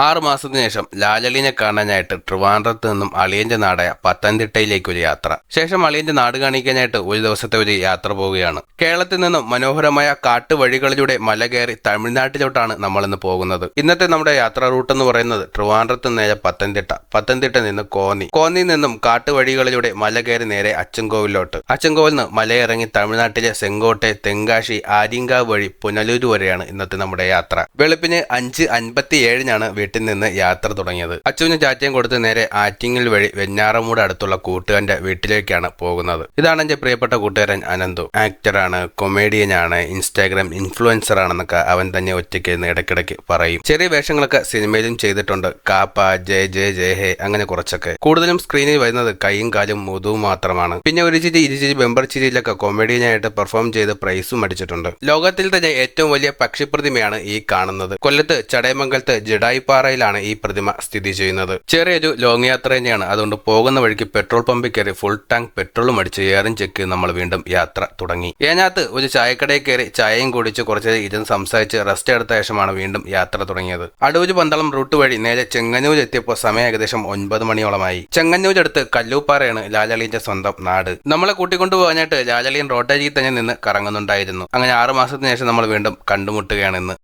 6 മാസത്തിന് ശേഷം ലാലളിനെ കാണാനായിട്ട് ട്രിവാൻഡ്രത്ത് നിന്നും അളിയന്റെ നാടായ പത്തനംതിട്ടയിലേക്ക് ഒരു യാത്ര. ശേഷം അളിയന്റെ നാട് കാണിക്കാനായിട്ട് ഒരു ദിവസത്തെ ഒരു യാത്ര പോവുകയാണ്. കേരളത്തിൽ നിന്നും മനോഹരമായ കാട്ടുവഴികളിലൂടെ മല കയറി തമിഴ്നാട്ടിലോട്ടാണ് നമ്മളിന്ന് പോകുന്നത്. ഇന്നത്തെ നമ്മുടെ യാത്രാ റൂട്ട് എന്ന് പറയുന്നത് ട്രിവാൻഡ്രത്ത് നേരെ പത്തനംതിട്ട നിന്ന് കോന്നിയിൽ നിന്നും കാട്ടുവഴികളിലൂടെ മല കയറി നേരെ അച്ചൻകോവിലോട്ട്. അച്ചൻകോവിൽ നിന്ന് മലയിറങ്ങി തമിഴ്നാട്ടിലെ സെങ്കോട്ടെ, തെങ്കാശി, ആര്യങ്കാവ് വഴി പുനലൂര് വരെയാണ് ഇന്നത്തെ നമ്മുടെ യാത്ര. വെളുപ്പിന് 5:57 വീട്ടിൽ നിന്ന് യാത്ര തുടങ്ങിയത്. അച്ചുവിന് ചാറ്റയും കൊടുത്ത് നേരെ ആറ്റിങ്ങൽ വഴി വെഞ്ഞാറമൂട് അടുത്തുള്ള കൂട്ടുകാരന്റെ വീട്ടിലേക്കാണ് പോകുന്നത്. ഇതാണ് എന്റെ പ്രിയപ്പെട്ട കൂട്ടുകാരൻ അനന്തു. ആക്ടറാണ്, കൊമേഡിയനാണ്, ഇൻസ്റ്റാഗ്രാം ഇൻഫ്ലുവൻസർ ആണെന്നൊക്കെ അവൻ തന്നെ ഒറ്റയ്ക്ക് ഇടയ്ക്കിടയ്ക്ക് പറയും. ചെറിയ വേഷങ്ങളൊക്കെ സിനിമയിലും ചെയ്തിട്ടുണ്ട്. കാപ്പ, ജയ ഹേ, അങ്ങനെ കുറച്ചൊക്കെ. കൂടുതലും സ്ക്രീനിൽ വരുന്നത് കൈയും കാലും മുതുവും മാത്രമാണ്. പിന്നെ ഒരു ചിരി ഇരുചിരി ബെമ്പർ ചിരിയിലൊക്കെ കൊമേഡിയനായിട്ട് പെർഫോം ചെയ്ത് പ്രൈസും അടിച്ചിട്ടുണ്ട്. ലോകത്തിൽ തന്നെ ഏറ്റവും വലിയ പക്ഷിപ്രതിമയാണ് ഈ കാണുന്നത്. കൊല്ലത്ത് ചടയമംഗലത്ത് ജഡായിപ്പാറയിലാണ് ഈ പ്രതിമ സ്ഥിതി ചെയ്യുന്നത്. ചെറിയൊരു ലോങ് യാത്ര തന്നെയാണ്. അതുകൊണ്ട് പോകുന്ന വഴിക്ക് പെട്രോൾ പമ്പിൽ കയറി ഫുൾ ടാങ്ക് പെട്രോളും അടിച്ച് എയറും ചെക്ക് ചെയ്ത് നമ്മൾ വീണ്ടും യാത്ര തുടങ്ങി. അതിനകത്ത് ഒരു ചായക്കടയിൽ കയറി ചായയും കുടിച്ച് കുറച്ച് ഇരുന്ന് സംസാരിച്ച് റെസ്റ്റ് എടുത്ത ശേഷമാണ് വീണ്ടും യാത്ര തുടങ്ങിയത്. അടൂര് പന്തളം റൂട്ട് വഴി നേരെ ചെങ്ങന്നൂർ എത്തിയപ്പോൾ സമയം ഏകദേശം 9 മണിയോളമായി. ചെങ്ങന്നൂരടുത്ത് കല്ലൂപ്പാറയാണ് ലാലളിന്റെ സ്വന്തം നാട്. നമ്മളെ കൂട്ടിക്കൊണ്ടുപോകാനായിട്ട് ലാലളിയൻ റോട്ടരിയിൽ തന്നെ നിന്ന് കറങ്ങുന്നുണ്ടായിരുന്നു. അങ്ങനെ 6 മാസത്തിന് ശേഷം നമ്മൾ വീണ്ടും കണ്ടുമുട്ടുകയാണ് ഇന്ന്.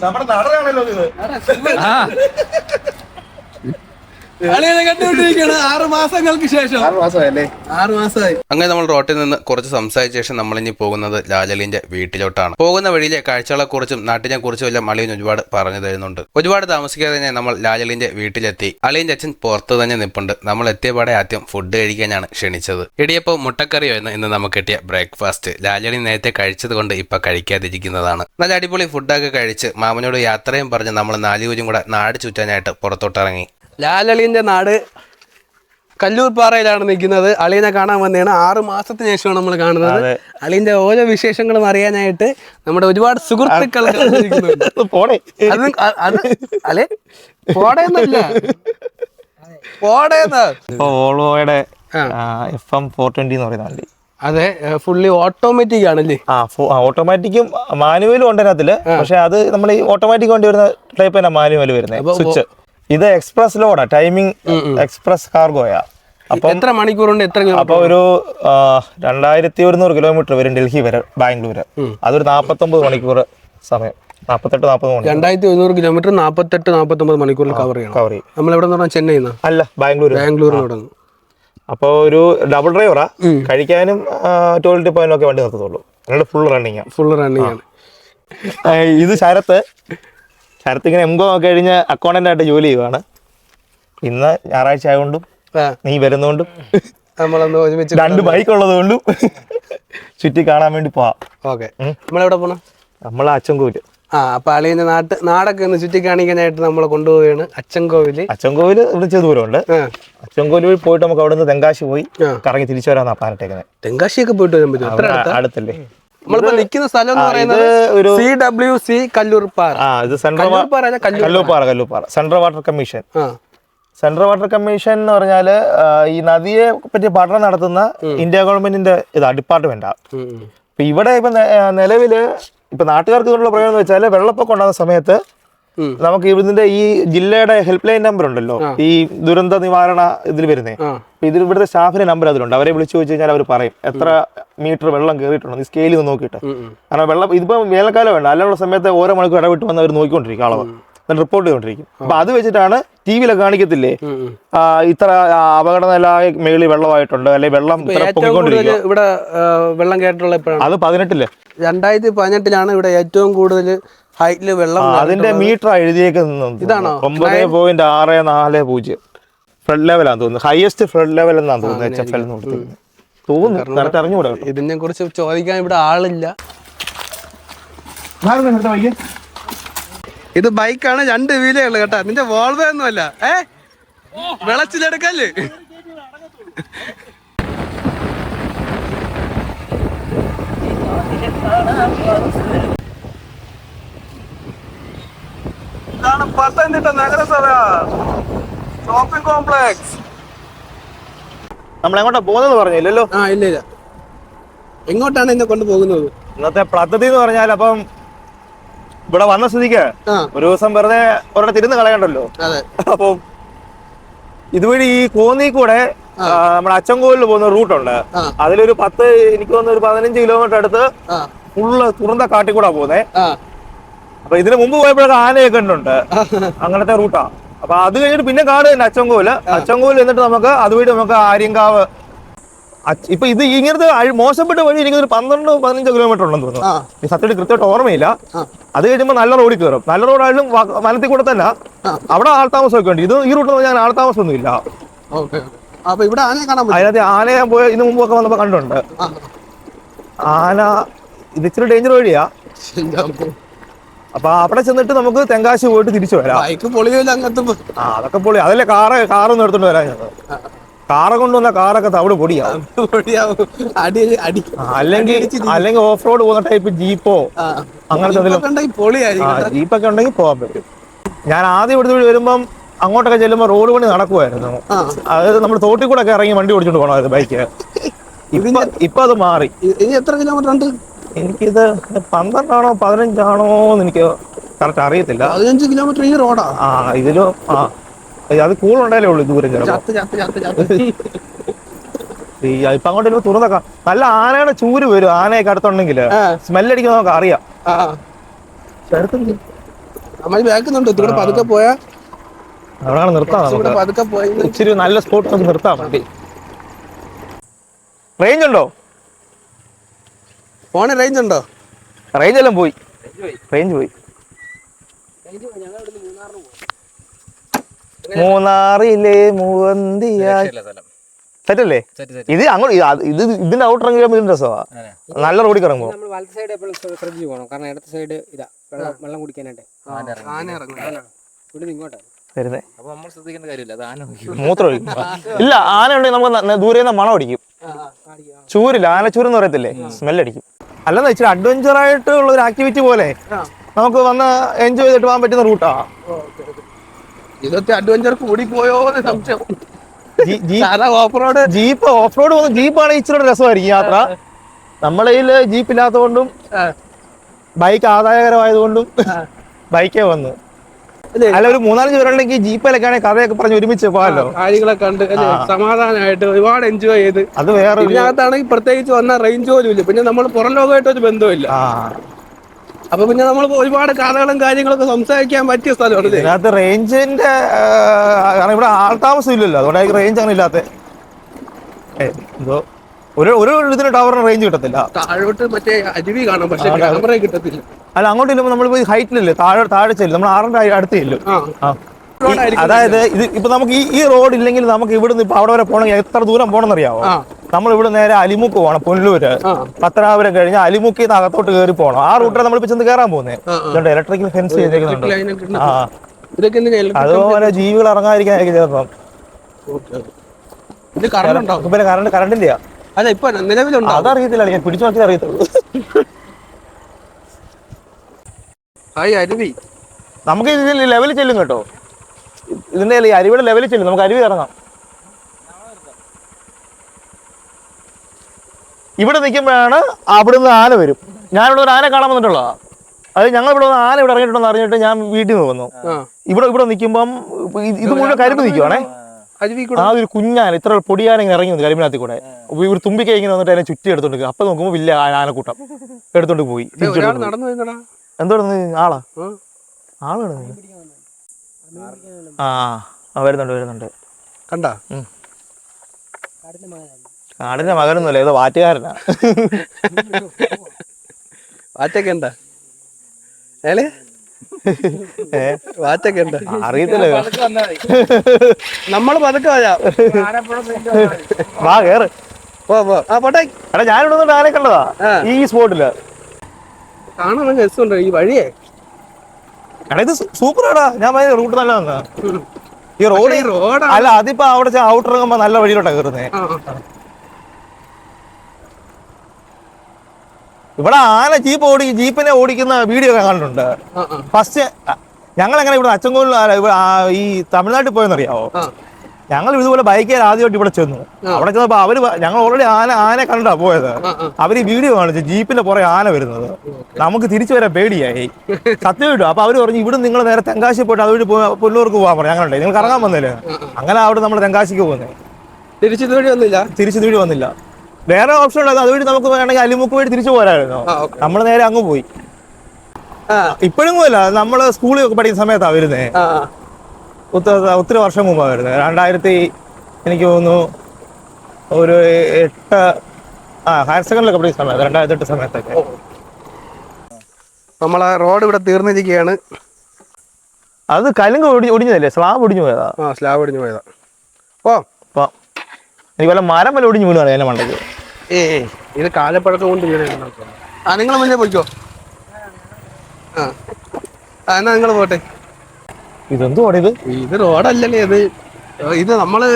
നമ്മുടെ നാടനാണല്ലോ ഇത്. കണ്ടുപിടിക്കുകയാണ് 6 മാസങ്ങൾക്ക് ശേഷം. 6 മാസമായി. അങ്ങനെ നമ്മൾ റോട്ടിൽ നിന്ന് കുറച്ച് സംസാരിച്ച ശേഷം നമ്മൾ ഇനി പോകുന്നത് ലാലളിന്റെ വീട്ടിലോട്ടാണ്. പോകുന്ന വഴിയിലെ കാഴ്ചകളെ കുറിച്ചും നാട്ടിനെ കുറിച്ചും എല്ലാം അളിയൻ ഒരുപാട് പറഞ്ഞു തരുന്നുണ്ട്. ഒരുപാട് താമസിക്കാതെ തന്നെ നമ്മൾ ലാലളിന്റെ വീട്ടിലെത്തി. അളിയന്റെ അച്ഛൻ പുറത്ത് തന്നെ നിൽപ്പുണ്ട്. നമ്മൾ എത്തിയപാടെ ആദ്യം ഫുഡ് കഴിക്കാനാണ് ക്ഷണിച്ചത്. ഇടിയപ്പം മുട്ടക്കറിയായിരുന്നു ഇന്ന് നമുക്ക് കിട്ടിയ ബ്രേക്ക്ഫാസ്റ്റ്. ലാലളി നേരത്തെ കഴിച്ചത് കൊണ്ട് ഇപ്പൊ കഴിക്കാതിരിക്കുന്നതാണ്. നല്ല അടിപൊളി ഫുഡൊക്കെ കഴിച്ച് മാമനോട് യാത്രയും പറഞ്ഞ് നമ്മൾ 4 പേരും കൂടെ നാട് ചുറ്റാനായിട്ട് പുറത്തോട്ടിറങ്ങി. ലാലളിന്റെ നാട് കല്ലൂർപ്പാറയിലാണ് നിൽക്കുന്നത്. അളിയനെ കാണാൻ വന്നതാണ്. 6 മാസത്തിന് ശേഷമാണ് നമ്മൾ കാണുന്നത്. അളിയന്റെ ഓരോ വിശേഷങ്ങളും അറിയാനായിട്ട് നമ്മുടെ ഒരുപാട് സുഹൃത്തുക്കൾ വോൾവോയുടെ FM 420 എന്ന് പറയുന്ന വണ്ടി. അതെ, ഫുള്ളി ഓട്ടോമാറ്റിക് ആണല്ലേ? ഓട്ടോമാറ്റിക്കും മാനുവലും ഉണ്ട് അതിനകത്തില്. പക്ഷെ അത് നമ്മൾ ഈ ഓട്ടോമാറ്റിക് വണ്ടി വരുന്ന ടൈപ്പ് തന്നെ മാനുവൽ വരുന്നത്. സ്വിച്ച് ഇത് എക്സ്പ്രസ് ലോഡാ, ടൈമിംഗ് എക്സ്പ്രസ് കാർഗോയാ. അപ്പൊ എത്ര മണിക്കൂറുണ്ട്? അപ്പൊ ഒരു 2100 കിലോമീറ്റർ വരും ഡൽഹി വരെ, ബാംഗ്ലൂര്. അതൊരു 49 മണിക്കൂർ സമയം, 48-40 മണിക്കൂർ. 2100 കിലോമീറ്റർ 48-49 മണിക്കൂറിൽ കവർ ചെയ്യും. നമ്മൾ എവിടെ നിന്ന്? ചെന്നൈ അല്ല, ബാംഗ്ലൂർ. അപ്പൊ ഒരു ഡബിൾ ഡ്രൈവറാ. കഴിക്കാനും ടോയ്ലറ്റ് പോകാനും ഒക്കെ വണ്ടി നിർത്തത്തുള്ളൂ. അതുകൊണ്ട് ഫുൾ റണ്ണിങ് ആണ്. ഇത് ശരത്ത് ഇങ്ങനെ എംകോ കഴിഞ്ഞ് അക്കൗണ്ടന്റ് ആയിട്ട് ജോലി ചെയ്യുവാണ്. ഇന്ന് ഞായറാഴ്ച ആയതുകൊണ്ടും നീ വരുന്നോണ്ടും നമ്മളൊന്ന് ഒരുമിച്ച് 2 ബൈക്ക് ഉള്ളത് കൊണ്ടും ചുറ്റി കാണാൻ വേണ്ടി പോവാം. ഓക്കെ, നമ്മളെവിടെ പോണം? നമ്മൾ അച്ചൻകോവില്. അപ്പൊ അളിയന്റെ നാടൊക്കെ ഒന്ന് ചുറ്റി കാണിക്കാനായിട്ട് നമ്മളെ കൊണ്ടുപോവുകയാണ്. അച്ചൻകോവില് ഇവിടെ ദൂരമുണ്ട്. അച്ചൻകോവിൽ വഴി പോയിട്ട് നമുക്ക് അവിടെ നിന്ന് തെങ്കാശി പോയി കറങ്ങി തിരിച്ചു വരാന്നാ പ്ലാനിട്ടേക്കുന്നത്. തെങ്കാശിയൊക്കെ പോയിട്ട് വരാൻ പറ്റും? അടുത്തല്ലേ. നമ്മളിപ്പോ നിൽക്കുന്ന സ്ഥലം എന്ന് പറയുന്നത് ഒരു CWC കല്ലൂർപ്പാറ. ഇത് Kallooppara central water commission. Central water commission എന്ന് പറഞ്ഞാല് ഈ നദിയെ പറ്റി പഠനം നടത്തുന്ന ഇന്ത്യ ഗവൺമെന്റിന്റെ ഡിപ്പാർട്ട്മെന്റാ. ഇപ്പൊ ഇവിടെ ഇപ്പൊ നിലവില് ഇപ്പൊ നാട്ടുകാർക്ക് ഇതുള്ള പ്രയോജനം എന്ന് വെച്ചാല് വെള്ളപ്പൊക്കം ഉണ്ടാകുന്ന സമയത്ത് നമുക്ക് ഇതിന്റെ ഈ ജില്ലയുടെ ഹെൽപ്പ് ലൈൻ നമ്പർ ഉണ്ടല്ലോ, ഈ ദുരന്ത നിവാരണ ഇതിൽ വരുന്നേ. ഇതിൽ ഇവിടുത്തെ സ്റ്റാഫിന്റെ നമ്പർ അതിലുണ്ട്. അവരെ വിളിച്ചു ചോദിച്ചു കഴിഞ്ഞാൽ അവർ പറയും എത്ര മീറ്റർ വെള്ളം കയറിയിട്ടുണ്ടോ ഈ സ്കെയിൽ നോക്കിയിട്ട്. കാരണം വെള്ളം ഇതിപ്പോ വേനൽക്കാലം വേണ്ട, അല്ലാനുള്ള സമയത്ത് ഓരോ മണിക്കൂർ ഇടവിട്ട് വന്ന് അവർ നോക്കിക്കൊണ്ടിരിക്കും, അളവ് റിപ്പോർട്ട് ചെയ്തോണ്ടിരിക്കും. അപ്പൊ അത് വെച്ചിട്ടാണ് ടിവിയിലൊക്കെ കാണിക്കത്തില്ലേ ഇത്ര അപകടനിലയായ മേളിൽ വെള്ളമായിട്ടുണ്ട്, അല്ലെങ്കിൽ വെള്ളം പൊങ്ങിക്കൊണ്ടിരിക്കും. ഇവിടെ വെള്ളം കയറിയിട്ടുള്ള അത് 18 2018 ഇവിടെ ഏറ്റവും കൂടുതൽ ഹൈറ്റില് വെള്ളം. അതിന്റെ മീറ്റർ എഴുതിയേക്കുന്നത് ഇതാണോ? 9.640 ഫ്ലഡ് ലെവലാന്ന് തോന്നുന്നു. ഹയസ്റ്റ് ഫ്ലഡ് ലെവൽ എന്നാണ് തോന്നുന്നത്. HFL എന്ന് തോന്നുന്നു. കറക്റ്റ് അറിഞ്ഞുകൂടാ. ഇതിനെ കുറിച്ച് ചോദിക്കാൻ ഇവിടെ ആളില്ല. ഇത് ബൈക്കാണ്, 2 വീലേ ഉള്ളു കേട്ടാ. നിന്റെ വോൾവോ ഒന്നുമല്ല. വെളച്ചിലെടുക്കല്ലേ? പത്തനംതിട്ട നഗരസഭ ഷോപ്പിംഗ് കോംപ്ലക്സ്. നമ്മൾ എങ്ങോട്ടാ പോകുന്നത് പറഞ്ഞില്ലല്ലോ. ഇല്ല. എങ്ങോട്ടാണ് എന്നെ കൊണ്ടുപോകുന്നത്? ഇന്നത്തെ പദ്ധതി എന്ന് പറഞ്ഞാൽ അപ്പം ഇവിടെ വന്ന സ്ഥിതിക്ക് ഒരു ദിവസം വെറുതെ ഒരിടത്ത് തിരുന്ന് കളയണ്ടല്ലോ. അപ്പം ഇതുവഴി ഈ കോന്നി കൂടെ നമ്മുടെ അച്ചൻകോവിലിൽ പോകുന്ന റൂട്ടുണ്ട്. അതിലൊരു 10 എനിക്ക് തോന്നുന്നു ഒരു 15 കിലോമീറ്റർ അടുത്ത് ഫുള്ള് തുറന്ന കാട്ടിൽ കൂടാ പോകുന്നേ. അപ്പൊ ഇതിന് മുമ്പ് പോയപ്പോഴൊക്കെ ആനയൊക്കെ ഉണ്ട്, അങ്ങനത്തെ റൂട്ടാ. അപ്പൊ അത് കഴിഞ്ഞിട്ട് പിന്നെ കാട് തന്നെ അച്ചൻകോവിൽ എന്നിട്ട് നമുക്ക് അതുവഴി നമുക്ക് ആര്യങ്കാവ്. ഇപ്പൊ ഇത് ഇങ്ങനത്തെ മോശപ്പെട്ട വഴി എനിക്കൊരു 12-15 കിലോമീറ്റർ ഉണ്ടെന്ന് തോന്നുന്നു. ഈ സത്യത്തിൽ കൃത്യമായിട്ട് ഓർമ്മയില്ല. അത് കഴിയുമ്പോൾ നല്ല റോഡിൽ കയറും. നല്ല റോഡായാലും വനത്തിൽ കൂടെ തന്നെ അവിടെ ആൾത്താമസമൊക്കെ ഉണ്ട്. ഇത് ഈ റൂട്ടിൽ ഞാൻ ആൾത്താമസമൊന്നും ഇല്ല. അതിനകത്ത് ആന ഞാൻ പോയ ഇതിന് മുമ്പൊക്കെ വന്നപ്പോ കണ്ടുണ്ട്. ആന ഇത് ഇച്ചിരി ഡേഞ്ചർ വഴിയാ. അപ്പൊ അവിടെ ചെന്നിട്ട് നമുക്ക് തെങ്കാശി പോയിട്ട് തിരിച്ചു വരാം. അതൊക്കെ പൊളി. അതല്ലേ കാറൊന്നും എടുത്തോണ്ട് വരാൻ. കാറ് കൊണ്ടുവന്ന കാറൊക്കെ തവിട് പൊടിയാവും. അല്ലെങ്കിൽ ഓഫ് റോഡ് പോകുന്ന ടൈപ്പ് ജീപ്പോ അങ്ങനത്തെ ജീപ്പൊക്കെ ഉണ്ടെങ്കിൽ പോകാൻ പറ്റും. ഞാൻ ആദ്യം ഇവിടുത്തെ വരുമ്പം അങ്ങോട്ടൊക്കെ ചെല്ലുമ്പോ റോഡ് പണി നടക്കുമായിരുന്നു. അതായത് നമ്മൾ തോട്ടിൽ കൂടെ ഒക്കെ ഇറങ്ങി വണ്ടി ഓടിച്ചോണ്ട് പോകണമായിരുന്നു ബൈക്ക്. ഇപ്പൊ അത് മാറി. എത്ര കിലോമീറ്റർ ഉണ്ട്? എനിക്കിത് 12 ആണോ 15 ആണോ എന്ന് എനിക്ക് കറക്റ്റ് അറിയത്തില്ല. 15 കിലോമീറ്റർ ഈ റോഡാ? ഇതിലും അത് കൂടുതലുണ്ടായാലേ ഉള്ളൂ ദൂരം. ഇപ്പൊ അങ്ങോട്ട് തുറന്നേക്കാം. നല്ല ആനയുടെ ചൂര് വരും. ആനയൊക്കെ അടുത്തുണ്ടെങ്കിൽ സ്മെല്ലടിക്കുന്ന നമുക്ക് അറിയാം. അവിടെ നിർത്താം. ഇച്ചിരി നല്ല സ്പോട്ട് നമുക്ക് നിർത്താൻ വേണ്ടി. റേഞ്ച് ഉണ്ടോ? ഫോണ് റേഞ്ച് ഉണ്ടോ? റേഞ്ച് എല്ലാം പോയി. റേഞ്ച് പോയി. മൂന്നാറിലെ മൂവന്തിയായി സെറ്റല്ലേ ഇത്? അങ്ങോട്ട് ഇതിന്റെ ഔട്ടർ ഇതിന്റെ രസമാ. നല്ല റോഡിൽ ഇറങ്ങുമ്പോ മൂത്രം ഒഴിക്കും. ഇല്ല, ആന ഉണ്ടെങ്കിൽ നമുക്ക് ദൂരെ നിന്ന് മണം അടിക്കും. ചൂരില്ല, ആനച്ചൂരെന്ന് പറയത്തില്ലേ, സ്മെല്ലടിക്കും. അല്ലെന്ന് ഇച്ചിരി അഡ്വഞ്ചർ ആയിട്ടുള്ള ഒരു ആക്ടിവിറ്റി പോലെ നമുക്ക് വന്ന് എൻജോയ് ചെയ്തിട്ട് പോകാൻ പറ്റുന്ന റൂട്ടാ. ഇതൊക്കെ അഡ്വഞ്ചർ കൂടി പോയോ സംശയം. ജീപ്പ് ഓഫ് റോഡ് പോകുന്ന ജീപ്പാണെങ്കിൽ ഇച്ചിരി രസമായിരിക്കും യാത്ര. നമ്മളെ ജീപ്പ് ഇല്ലാത്തതുകൊണ്ടും ബൈക്ക് ആദായകരമായതുകൊണ്ടും ബൈക്കേ വന്നു. അല്ല, ഒരു 3-4 പേരുണ്ടെങ്കിൽ ജീപ്പിലൊക്കെ ആണെങ്കിൽ കഥയൊക്കെ പറഞ്ഞ് ഒരുമിച്ച് പോകാമല്ലോ. കാര്യങ്ങളൊക്കെ കണ്ട് സമാധാനമായിട്ട് ഒരുപാട് എൻജോയ് ചെയ്ത്. അത് വേറെ ഇതിനകത്താണെങ്കിൽ പ്രത്യേകിച്ച് വന്നാൽ റേഞ്ച് പോലും ഇല്ല. പിന്നെ നമ്മൾ പുറം ലോകമായിട്ട് ഒരു ബന്ധമില്ല. അപ്പൊ പിന്നെ നമ്മൾ ഒരുപാട് കഥകളും കാര്യങ്ങളൊക്കെ സംസാരിക്കാൻ പറ്റിയ സ്ഥലമാണ്. ഇതിനകത്ത് റേഞ്ചിന്റെ കാരണം ഇവിടെ ആൾതാമസം ഇല്ലല്ലോ, അതുകൊണ്ടായിരിക്കും റേഞ്ച് അങ്ങനെ ഇല്ലാത്ത. എന്തോ ഒരു ഇതിന് ടവറിന് റേഞ്ച് കിട്ടത്തില്ല. താഴോട്ട് മറ്റേ അരുവി കാണാം, പക്ഷെ ക്യാമറ കിട്ടത്തില്ല. അല്ല, അങ്ങോട്ട് ഇല്ലുമ്പോൾ നമ്മളിപ്പോ ഹൈറ്റിലല്ലേ, താഴെ ചെല്ലും. നമ്മൾ 6ന്റെ അടുത്ത് ചെല്ലും. അതായത് ഇത് ഇപ്പൊ നമുക്ക് ഈ റോഡ് ഇല്ലെങ്കിൽ നമുക്ക് ഇവിടുന്ന് ഇപ്പൊ അവിടെ വരെ പോകണമെങ്കിൽ എത്ര ദൂരം പോകണമെന്നറിയാവോ? നമ്മൾ ഇവിടെ നേരെ അലിമുക്ക് പോകണം, പുനലൂര് പത്തനാപുരം കഴിഞ്ഞാൽ അലിമുക്കിൽ നിന്ന് അകത്തോട്ട് കയറി പോകണം. ആ റൂട്ടിൽ നമ്മളിപ്പോ ചെന്ന് കയറാൻ പോകുന്നത്. ഇലക്ട്രിക്കൽ ഫെൻസ് ചെയ്തേക്കുന്നുണ്ട്. അതുപോലെ ജീവികൾ ഇറങ്ങാതിരിക്കാനായിരിക്കും ചിലപ്പം. പിന്നെ കറണ്ടില്ല. അല്ല, ഇപ്പൊ നിലവിലുണ്ടോ അതറിയത്തില്ല, ഞാൻ പിടിച്ചു നോക്കിയത് അറിയത്തുള്ളൂ. അരുവി നമുക്ക് ഇതിൽ ലെവലിൽ ചെല്ലും കേട്ടോ. ഇതിന്റെ അരുവിയുടെ ലെവലിൽ ചെല്ലും, നമുക്ക് അരുവി ഇറങ്ങാം. ഇവിടെ നിൽക്കുമ്പോഴാണ് അവിടുന്ന് ആന വരും. ഞാനിവിടെ ഒരു ആന കാണാൻ വന്നിട്ടുള്ളതാ. അത് ഞങ്ങൾ ഇവിടെ ആന ഇവിടെ ഇറങ്ങിയിട്ടുണ്ടെന്ന് അറിഞ്ഞിട്ട് ഞാൻ വീട്ടിൽ നിന്ന് വന്നു. ഇവിടെ നിൽക്കുമ്പം ഇത് മുഴുവൻ കരിമ്പ് നിൽക്കുവാണേ. ആ ഒരു കുഞ്ഞാന, ഇത്ര പൊടിയാന ഇങ്ങനെ ഇറങ്ങി വന്നു കരിമ്പിനകത്ത് കൂടെ. ഒരു തുമ്പിക്ക ഇങ്ങനെ വന്നിട്ട് അതിനെ ചുറ്റി എടുത്തോണ്ട്. അപ്പൊ നോക്കുമ്പോ വലിയ ആനക്കൂട്ടം എടുത്തോണ്ട് പോയി. എന്തോന്ന് ആളാ? ആളാണ്. വരുന്നുണ്ട്. കണ്ടാ? കാടിന്റെ മകനൊന്നുമല്ല, ഏതോ വാറ്റുകാരനാ. വാറ്റൊക്കെ എന്താ? വാറ്റൊക്കെ എന്താ അറിയത്തില്ല. നമ്മള് പതുക്കെ വാ കേറ്. എടാ, ഞാനിവിടെ ആനെ കണ്ടതാ ഈ സ്പോട്ടില്. കാണാൻ രസമുണ്ടോ ഈ വഴിയേ? എടാ, ഇത് സൂപ്പറാടാ. ഞാൻ റൂട്ട് നല്ലതാ. ഈ റോഡ് അല്ല, അതിപ്പോ അവിടെ ഔട്ട് ഇറങ്ങുമ്പോ നല്ല വഴിയിലോട്ടാ കയറുന്നേ. ഇവിടെ ആന ജീപ്പിനെ ഓടിക്കുന്ന വീഡിയോ ഒക്കെ കണ്ടിട്ടുണ്ട്. ഫസ്റ്റ് ഞങ്ങൾ എങ്ങനെ ഇവിടെ അച്ചൻകോവിൽ ഈ തമിഴ്നാട്ടിൽ പോയെന്നറിയാവോ? ഞങ്ങൾ ഇതുപോലെ ബൈക്കിൽ ആദ്യമായിട്ട് ഇവിടെ ചെന്നു. അവിടെ ചെന്നപ്പോ അവര് ഞങ്ങൾ ഓൾറെഡി ആനെ കണ്ടാ പോയത്. അവര് വീഡിയോ കാണിച്ചു ജീപ്പിന്റെ പുറകെ ആന വരുന്നത്. നമുക്ക് തിരിച്ചു വരാൻ പേടിയായി സത്യം കിട്ടും. അപ്പൊ അവര് പറഞ്ഞു ഇവിടെ നിങ്ങൾ നേരെ തെങ്കാശി പോയിട്ട് അതുവഴി പുല്ലൂർക്ക് പോകാൻ പറഞ്ഞു. ഞങ്ങളുണ്ട് നിങ്ങൾ കറങ്ങാൻ വന്നില്ലേ. അങ്ങനെ അവിടെ നമ്മൾ തെങ്കാശിക്ക് പോകുന്നത്. തിരിച്ചു വന്നില്ല. വേറെ ഓപ്ഷൻ ഉണ്ടായിരുന്നു. അതുവഴി നമുക്ക് വേണമെങ്കിൽ അലിമുക്ക് വഴി തിരിച്ചു പോരായിരുന്നു. നമ്മൾ നേരെ അങ്ങ് പോയി. ഇപ്പോഴും പോയില്ല. നമ്മള് സ്കൂളിലൊക്കെ പഠിക്കുന്ന സമയത്താ വരുന്നേ. ഒത്തിരി വർഷം മുമ്പാ വരുന്നത്. 2000 എനിക്ക് തോന്നുന്നു ഒരു 8 ഹയർ സെക്കൻഡറിലൊക്കെ പഠിക്കുന്ന സമയത്ത് 2008 സമയത്തൊക്കെ. നമ്മളെ റോഡ് ഇവിടെ തീർന്നിരിക്കുകയാണ്. അത് കലുങ്ക് ഒടിഞ്ഞതല്ലേ? സ്ലാബ് ഒടിഞ്ഞു പോയതാ. സ്ലാബ് ഒടിഞ്ഞു പോയതാ. ഓ എനിക്ക് വല്ല മരം വല്ല ഒടിഞ്ഞു വീണു അതിനെ മണ്ടയ്ക്ക്. ഇത് കാലപ്പഴക്കം കൊണ്ട് വീണ. നിങ്ങൾ മുന്നേ പോയിക്കോ. എന്നാ നിങ്ങൾ പോട്ടെ. ഇതെന്തോ ഇത് റോഡല്ലല്ലേ ഇത്. ഇത് നമ്മള്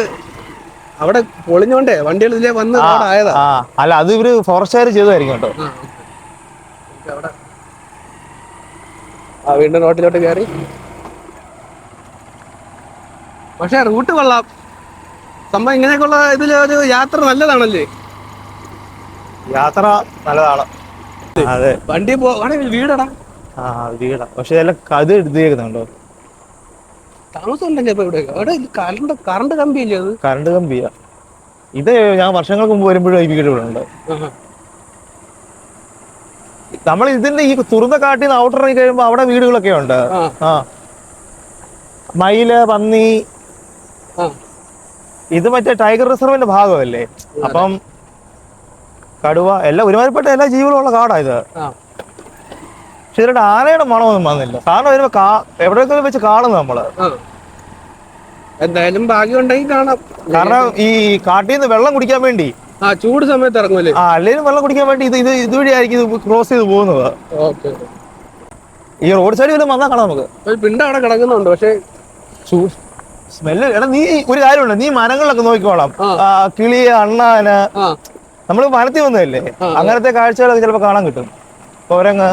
അവിടെ പൊളിഞ്ഞോണ്ടേ വണ്ടികൾ ഇതിലേ വന്ന് റോഡായതാ. അല്ല അത് ഇവര് ഫോറസ്റ്റുകാർ ചെയ്തതായിരിക്കും കേട്ടോ. വീണ്ടും റോട്ടിലോട്ട് കയറി. പക്ഷെ റൂട്ട് കൊള്ളാം. സംഭവം ഇങ്ങനെയൊക്കെയുള്ള ഇതിലൊരു യാത്ര നല്ലതാണല്ലേ? യാത്ര നല്ലതാണ്. അതെ വണ്ടി വീടടാ. വീടാ. പക്ഷെ ഇതെല്ലാം അത് എടുത്തേക്കുന്നുണ്ടോ? താമസം ഉണ്ടെങ്കിൽ ഇപ്പൊ ഇവിടെ കറണ്ട് കമ്പിയില്ലേ? അത് കറണ്ട് കമ്പിയാ. ഇത് ഞാൻ വർഷങ്ങൾക്ക് മുമ്പ് വരുമ്പോഴും ഈ വീട് ഇവിടെ ഉണ്ട്. നമ്മൾ ഇതിന്റെ ഈ തുറന്ന കാട്ടിൽ നിന്ന് ഔട്ടർ ഇറങ്ങി കഴിയുമ്പോ അവിടെ വീടുകളൊക്കെ ഉണ്ട്. മയില്, പന്നി. ഇത് മറ്റേ ടൈഗർ റിസർവിന്റെ ഭാഗമല്ലേ. അപ്പം കടുവ എല്ലാം ഒരുമാതിരിപ്പെട്ട എല്ലാ ജീവികളുള്ള കാടാ ഇത്. പക്ഷെ ഇതിന്റെ ആനയുടെ മണമൊന്നും വന്നില്ല. കാരണം വരുമ്പോ എവിടെയൊക്കെ വെച്ച് കാണുന്നു നമ്മള്. എന്തായാലും ഭാഗ്യം ഉണ്ടെങ്കിൽ കാണാം. കാരണം ഈ കാട്ടിൽ നിന്ന് വെള്ളം കുടിക്കാൻ വേണ്ടി ചൂട് സമയത്ത് ഇറങ്ങൂലേ? അല്ലെങ്കിൽ വെള്ളം കുടിക്കാൻ വേണ്ടി ഇതുവഴി ആയിരിക്കും ഇത് ക്രോസ് ചെയ്ത് പോകുന്നത്. ഈ റോഡ് സൈഡിൽ വല്ലതും വന്നാൽ കാണാം നമുക്ക്. പിണ്ട അവിടെ കിടക്കുന്നുണ്ട്. പക്ഷെ സ്മെല്ല്. എടാ നീ ഒരു കാര്യമുണ്ട്, നീ മരങ്ങളിലൊക്കെ നോക്കിക്കോളാം. കിളി, അണ്ണാന്. നമ്മള് വനത്തിൽ വന്നതല്ലേ, അങ്ങനത്തെ കാഴ്ചകളൊക്കെ ചിലപ്പോ കാണാൻ കിട്ടും. കുരങ്ങ്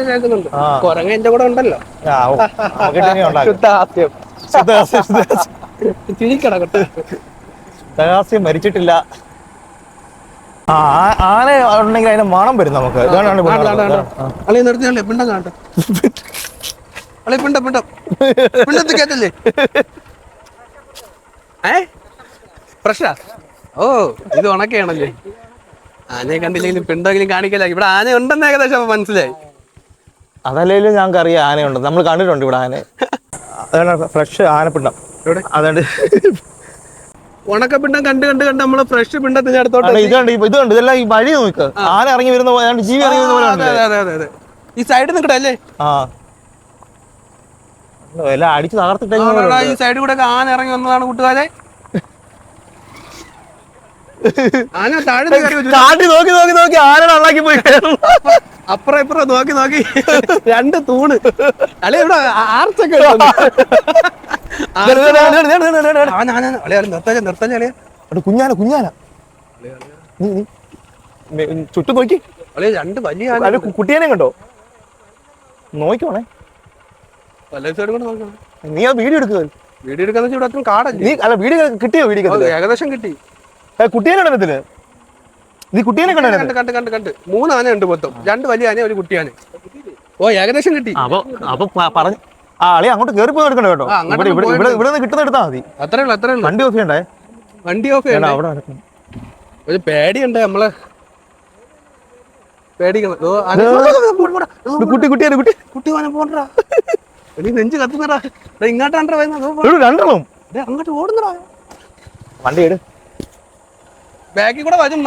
കേൾക്കുന്നുണ്ട്. കുരങ്ങ എന്റെ കൂടെ ഉണ്ടല്ലോ. ശുദ്ധഹാസ്യം മരിച്ചിട്ടില്ല. ആന ഉണ്ടെങ്കിൽ അതിന്റെ മണം വരും നമുക്ക്. നിർത്തിയല്ലേ പിണ്ടം കാണട്ടെ. കേട്ടല്ലേ? പ്രശ്ന. ഓ ഇത് ഉണക്കയാണല്ലേ? ആനയെ കണ്ടില്ലെങ്കിലും പിണ്ടെങ്കിലും കാണിക്കല. ഇവിടെ ആന ഉണ്ടെന്ന് ഏകദേശം മനസ്സിലായി. അതല്ലേലും ഞങ്ങൾക്ക് അറിയാം ആനയുണ്ട്. നമ്മൾ കണ്ടിട്ടുണ്ട് ഇവിടെ ആന. അതാണ് ഫ്രഷ് ആനപ്പിണ്ടം. അതുകൊണ്ട് ഉണക്കപ്പിണ്ടം കണ്ട് കണ്ട് കണ്ട് നമ്മള് ഫ്രഷ് പിണ്ടത്തിന് അടുത്തോട്ട് ഇതുണ്ട്. ഇതെല്ലാം ഈ വഴി നോക്ക്. ആന ഇറങ്ങി വരുന്ന ജീവി ഇറങ്ങി വരുന്ന. ഈ സൈഡിൽ നിൽക്കട്ടെ. എല്ലാം അടിച്ച് തകർത്തിട്ടേ. ഈ സൈഡിൽ കൂടെ ആന ഇറങ്ങി വന്നതാണ് കൂട്ടുകാരെ. ആന താഴെ കാട്ടി നോക്കി നോക്കി നോക്കി ആന ഉണ്ടാക്കി പോയി. അപ്പുറം ഇപ്പുറം നോക്കി നോക്കി 2 തൂണ്. അല്ലെ ഇവിടെ ആർച്ചൊക്കെ കുഞ്ഞാന കുഞ്ഞാന ചുറ്റും നോക്കി. 2 വലിയ കുട്ടിയേനെ കണ്ടോ? നോക്കണേ. നീ ആ വീഡിയോ എടുക്കുക. വീഡിയോ എടുക്കാന്ന് വെച്ചാൽ ഇവിടെ കാടല്ലേ? നീ അല്ല വീഡിയോ കിട്ടിയോ? വീഡിയോ ഏകദേശം കിട്ടി. കുട്ടിയേനെ കണ്ടതില് നീ കുട്ടിയെ കണ്ടു? 3 ആനയുണ്ട് മൊത്തം. 2 വലിയ ആന, 1 കുട്ടിയാന. ഓ ഏകദേശം കിട്ടി. അപ്പൊ പറഞ്ഞു അളി അങ്ങോട്ട് കയറി പോയി എടുക്കണ്ട കേട്ടോ. ഇവിടെ നിന്ന് കിട്ടുന്ന എടുത്താൽ മതി. അത്രേ ഉള്ളൂ. വണ്ടി ഓഫ് ചെയ്യണ്ടേ? വണ്ടി ഓഫ് ചെയ്യണ്ട. അവിടെ ഒരു പേടിയുണ്ട് നമ്മള്. പേടിക്കണം. കുട്ടി പോണ്ടാ. നെഞ്ച് കത്തുന്നടാ. ഇങ്ങോട്ടാണ്ടാ രണ്ടെണ്ണം അങ്ങോട്ട് ഓടുന്നടാ. വണ്ടി എടു. ബാക്കിൽ കൂടെ വരും.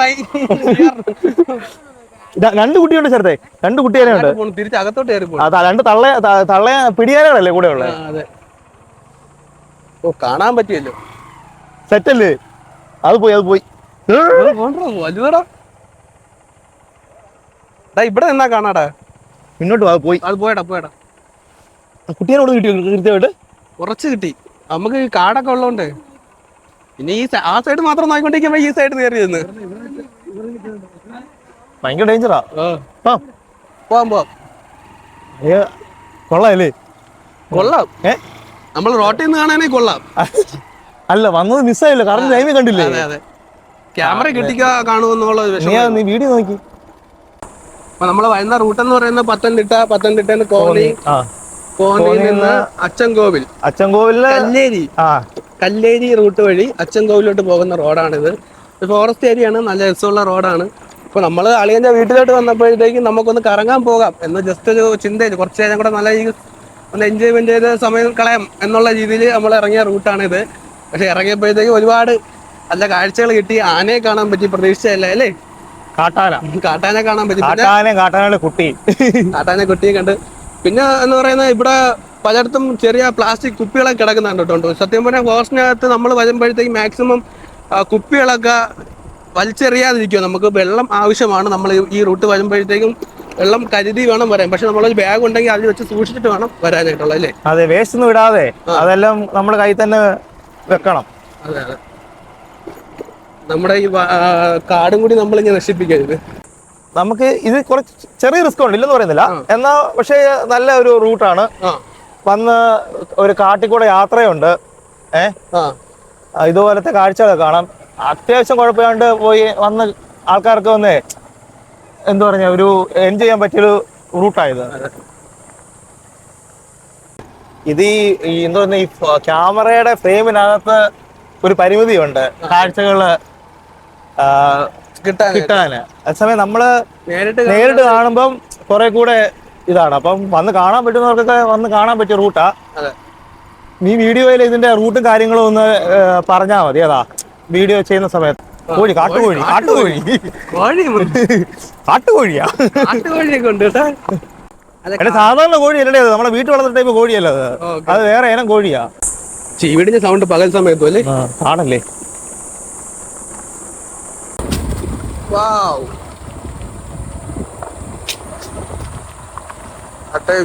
2 കുട്ടിയുണ്ട് ചേർത്തെ. 2 കുട്ടിയാനുണ്ട്. തിരിച്ച് അകത്തോട്ട് കയറി പോകും. 2 തള്ള പിടിയാനല്ലേ കൂടെ ഉള്ളത്. അതെ. ഓ കാണാൻ പറ്റിയല്ലോ. സെറ്റല്ലേ? അത് പോയി വലുതടാ. ഇവിടെ നിന്നാ കാണാടാ. മുന്നോട്ട് പോയി. അത് പോയടാ. കുട്ടിയോട് കിട്ടിയോ? കൃത്യമായിട്ട് കുറച്ച് കിട്ടി. നമുക്ക് കാടൊക്കെ ഉള്ളതുകൊണ്ട്. പിന്നെ ആ സൈഡ് മാത്രം നോക്കിക്കൊണ്ടിരിക്കുമ്പോ ഈ സൈഡ് കയറി നിന്ന് ഭയങ്കര ഡേഞ്ചറാ. പോവാം. കൊള്ളാല്ലേ? കൊള്ളാം. നമ്മൾ റോട്ടിൽ നിന്ന് കാണാനേ കൊള്ളാം. അല്ല വന്നത് മിസ്സായില്ല, കറണ്ട് ടൈമിൽ കണ്ടില്ലേ? അതെ അതെ, ക്യാമറ കിട്ടിക്കാ കാണുമെന്നുള്ള വിഷയം. നീ വീഡിയോ നോക്കി. അപ്പൊ നമ്മള് വരുന്ന റൂട്ട് എന്ന് പറയുന്നത് പത്തനംതിട്ട കോന്നിയിൽ നിന്ന് അച്ചൻകോവിൽ കല്ലേരി റൂട്ട് വഴി അച്ചൻകോവിലോട്ട് പോകുന്ന റോഡാണിത്. ഫോറസ്റ്റ് ഏരിയ ആണ്, നല്ല രസമുള്ള റോഡാണ്. ഇപ്പൊ നമ്മള് അളിയന്റെ വീട്ടിലോട്ട് വന്നപ്പോഴത്തേക്കും നമുക്കൊന്ന് കറങ്ങാൻ പോകാം എന്ന് ജസ്റ്റ് ഒരു ചിന്തയിൽ കുറച്ച് നേരം കൂടെ നല്ല ഒന്ന് എൻജോയ്മെന്റ് ചെയ്ത് സമയം കളയാം എന്നുള്ള രീതിയിൽ നമ്മൾ ഇറങ്ങിയ റൂട്ടാണിത്. പക്ഷെ ഇറങ്ങിയപ്പോഴത്തേക്കും ഒരുപാട് നല്ല കാഴ്ചകൾ കിട്ടി. ആനയെ കാണാൻ പറ്റി, പ്രതീക്ഷിച്ചല്ല അല്ലേ? കാട്ടാനെ കാണാൻ പറ്റി, കാട്ടാനെ കുട്ടിയെ കണ്ട്. പിന്നെ എന്ന് പറയുന്നത് ഇവിടെ പലയിടത്തും ചെറിയ പ്ലാസ്റ്റിക് കുപ്പികളൊക്കെ കിടക്കുന്നുണ്ട്. സത്യം പറഞ്ഞാൽ ഫോറസ്റ്റിനകത്ത് നമ്മൾ വരുമ്പോഴത്തേക്കും മാക്സിമം കുപ്പികളൊക്കെ വലിച്ചെറിയാതിരിക്കുക. നമുക്ക് വെള്ളം ആവശ്യമാണ്. നമ്മൾ ഈ റൂട്ട് വരുമ്പോഴത്തേക്കും വെള്ളം കരുതി വേണം വരാൻ. പക്ഷെ നമ്മളൊരു ബാഗ് ഉണ്ടെങ്കിൽ അതിൽ വെച്ച് സൂക്ഷിച്ചിട്ട് വേണം വരാനായിട്ടുള്ള, അല്ലേ? അതെ, വേസ്റ്റ് ഒന്നും വിടാതെ അതെല്ലാം നമ്മുടെ കയ്യിൽ തന്നെ വെക്കണം. അതെ അതെ, നമ്മുടെ ഈ കാടും കൂടി നമ്മളിങ്ങനെ നശിപ്പിക്കരുത്. നമുക്ക് ഇത് കുറച്ച് ചെറിയ റിസ്ക് ഉണ്ട്, ഇല്ലെന്ന് പറയുന്നില്ല. എന്നാ പക്ഷേ നല്ല ഒരു റൂട്ടാണ്. വന്ന് ഒരു കാട്ടിക്കൂടെ യാത്രയുണ്ട്. ഇതുപോലത്തെ കാഴ്ചകളൊക്കെ കാണാം. അത്യാവശ്യം കുഴപ്പമില്ലാണ്ട് പോയി വന്ന് ആൾക്കാർക്ക് വന്ന് എന്താ പറഞ്ഞ ഒരു എൻജോയ് ചെയ്യാൻ പറ്റിയൊരു റൂട്ടായത്. ഇത് ഈ എന്താ പറയുക, ഈ ക്യാമറയുടെ ഫ്രെയിമിനകത്ത് ഒരു പരിമിതിയുണ്ട് കാഴ്ചകള് കിട്ടാന്. അതേസമയം നമ്മള് നേരിട്ട് കാണുമ്പം കുറെ കൂടെ ഇതാണ്. അപ്പം വന്ന് കാണാൻ പറ്റുന്നവർക്കൊക്കെ വന്ന് കാണാൻ പറ്റിയ റൂട്ടാ. നീ വീഡിയോയിൽ ഇതിന്റെ റൂട്ടും കാര്യങ്ങളും ഒന്ന് പറഞ്ഞാൽ മതി. അതാ വീഡിയോ ചെയ്യുന്ന സമയത്ത്. കാട്ടുകോഴിയൊക്കെ ഉണ്ട്. സാധാരണ കോഴി അല്ലേ അത്? നമ്മുടെ വീട്ടിൽ വളർന്ന ടൈപ്പ് കോഴിയല്ല അത്, അത് വേറെ ഇനം കോഴിയാ. ചീവിടിന്റെ സൗണ്ട് പകൽ സമയത്തും അല്ലേ? ആണല്ലേ.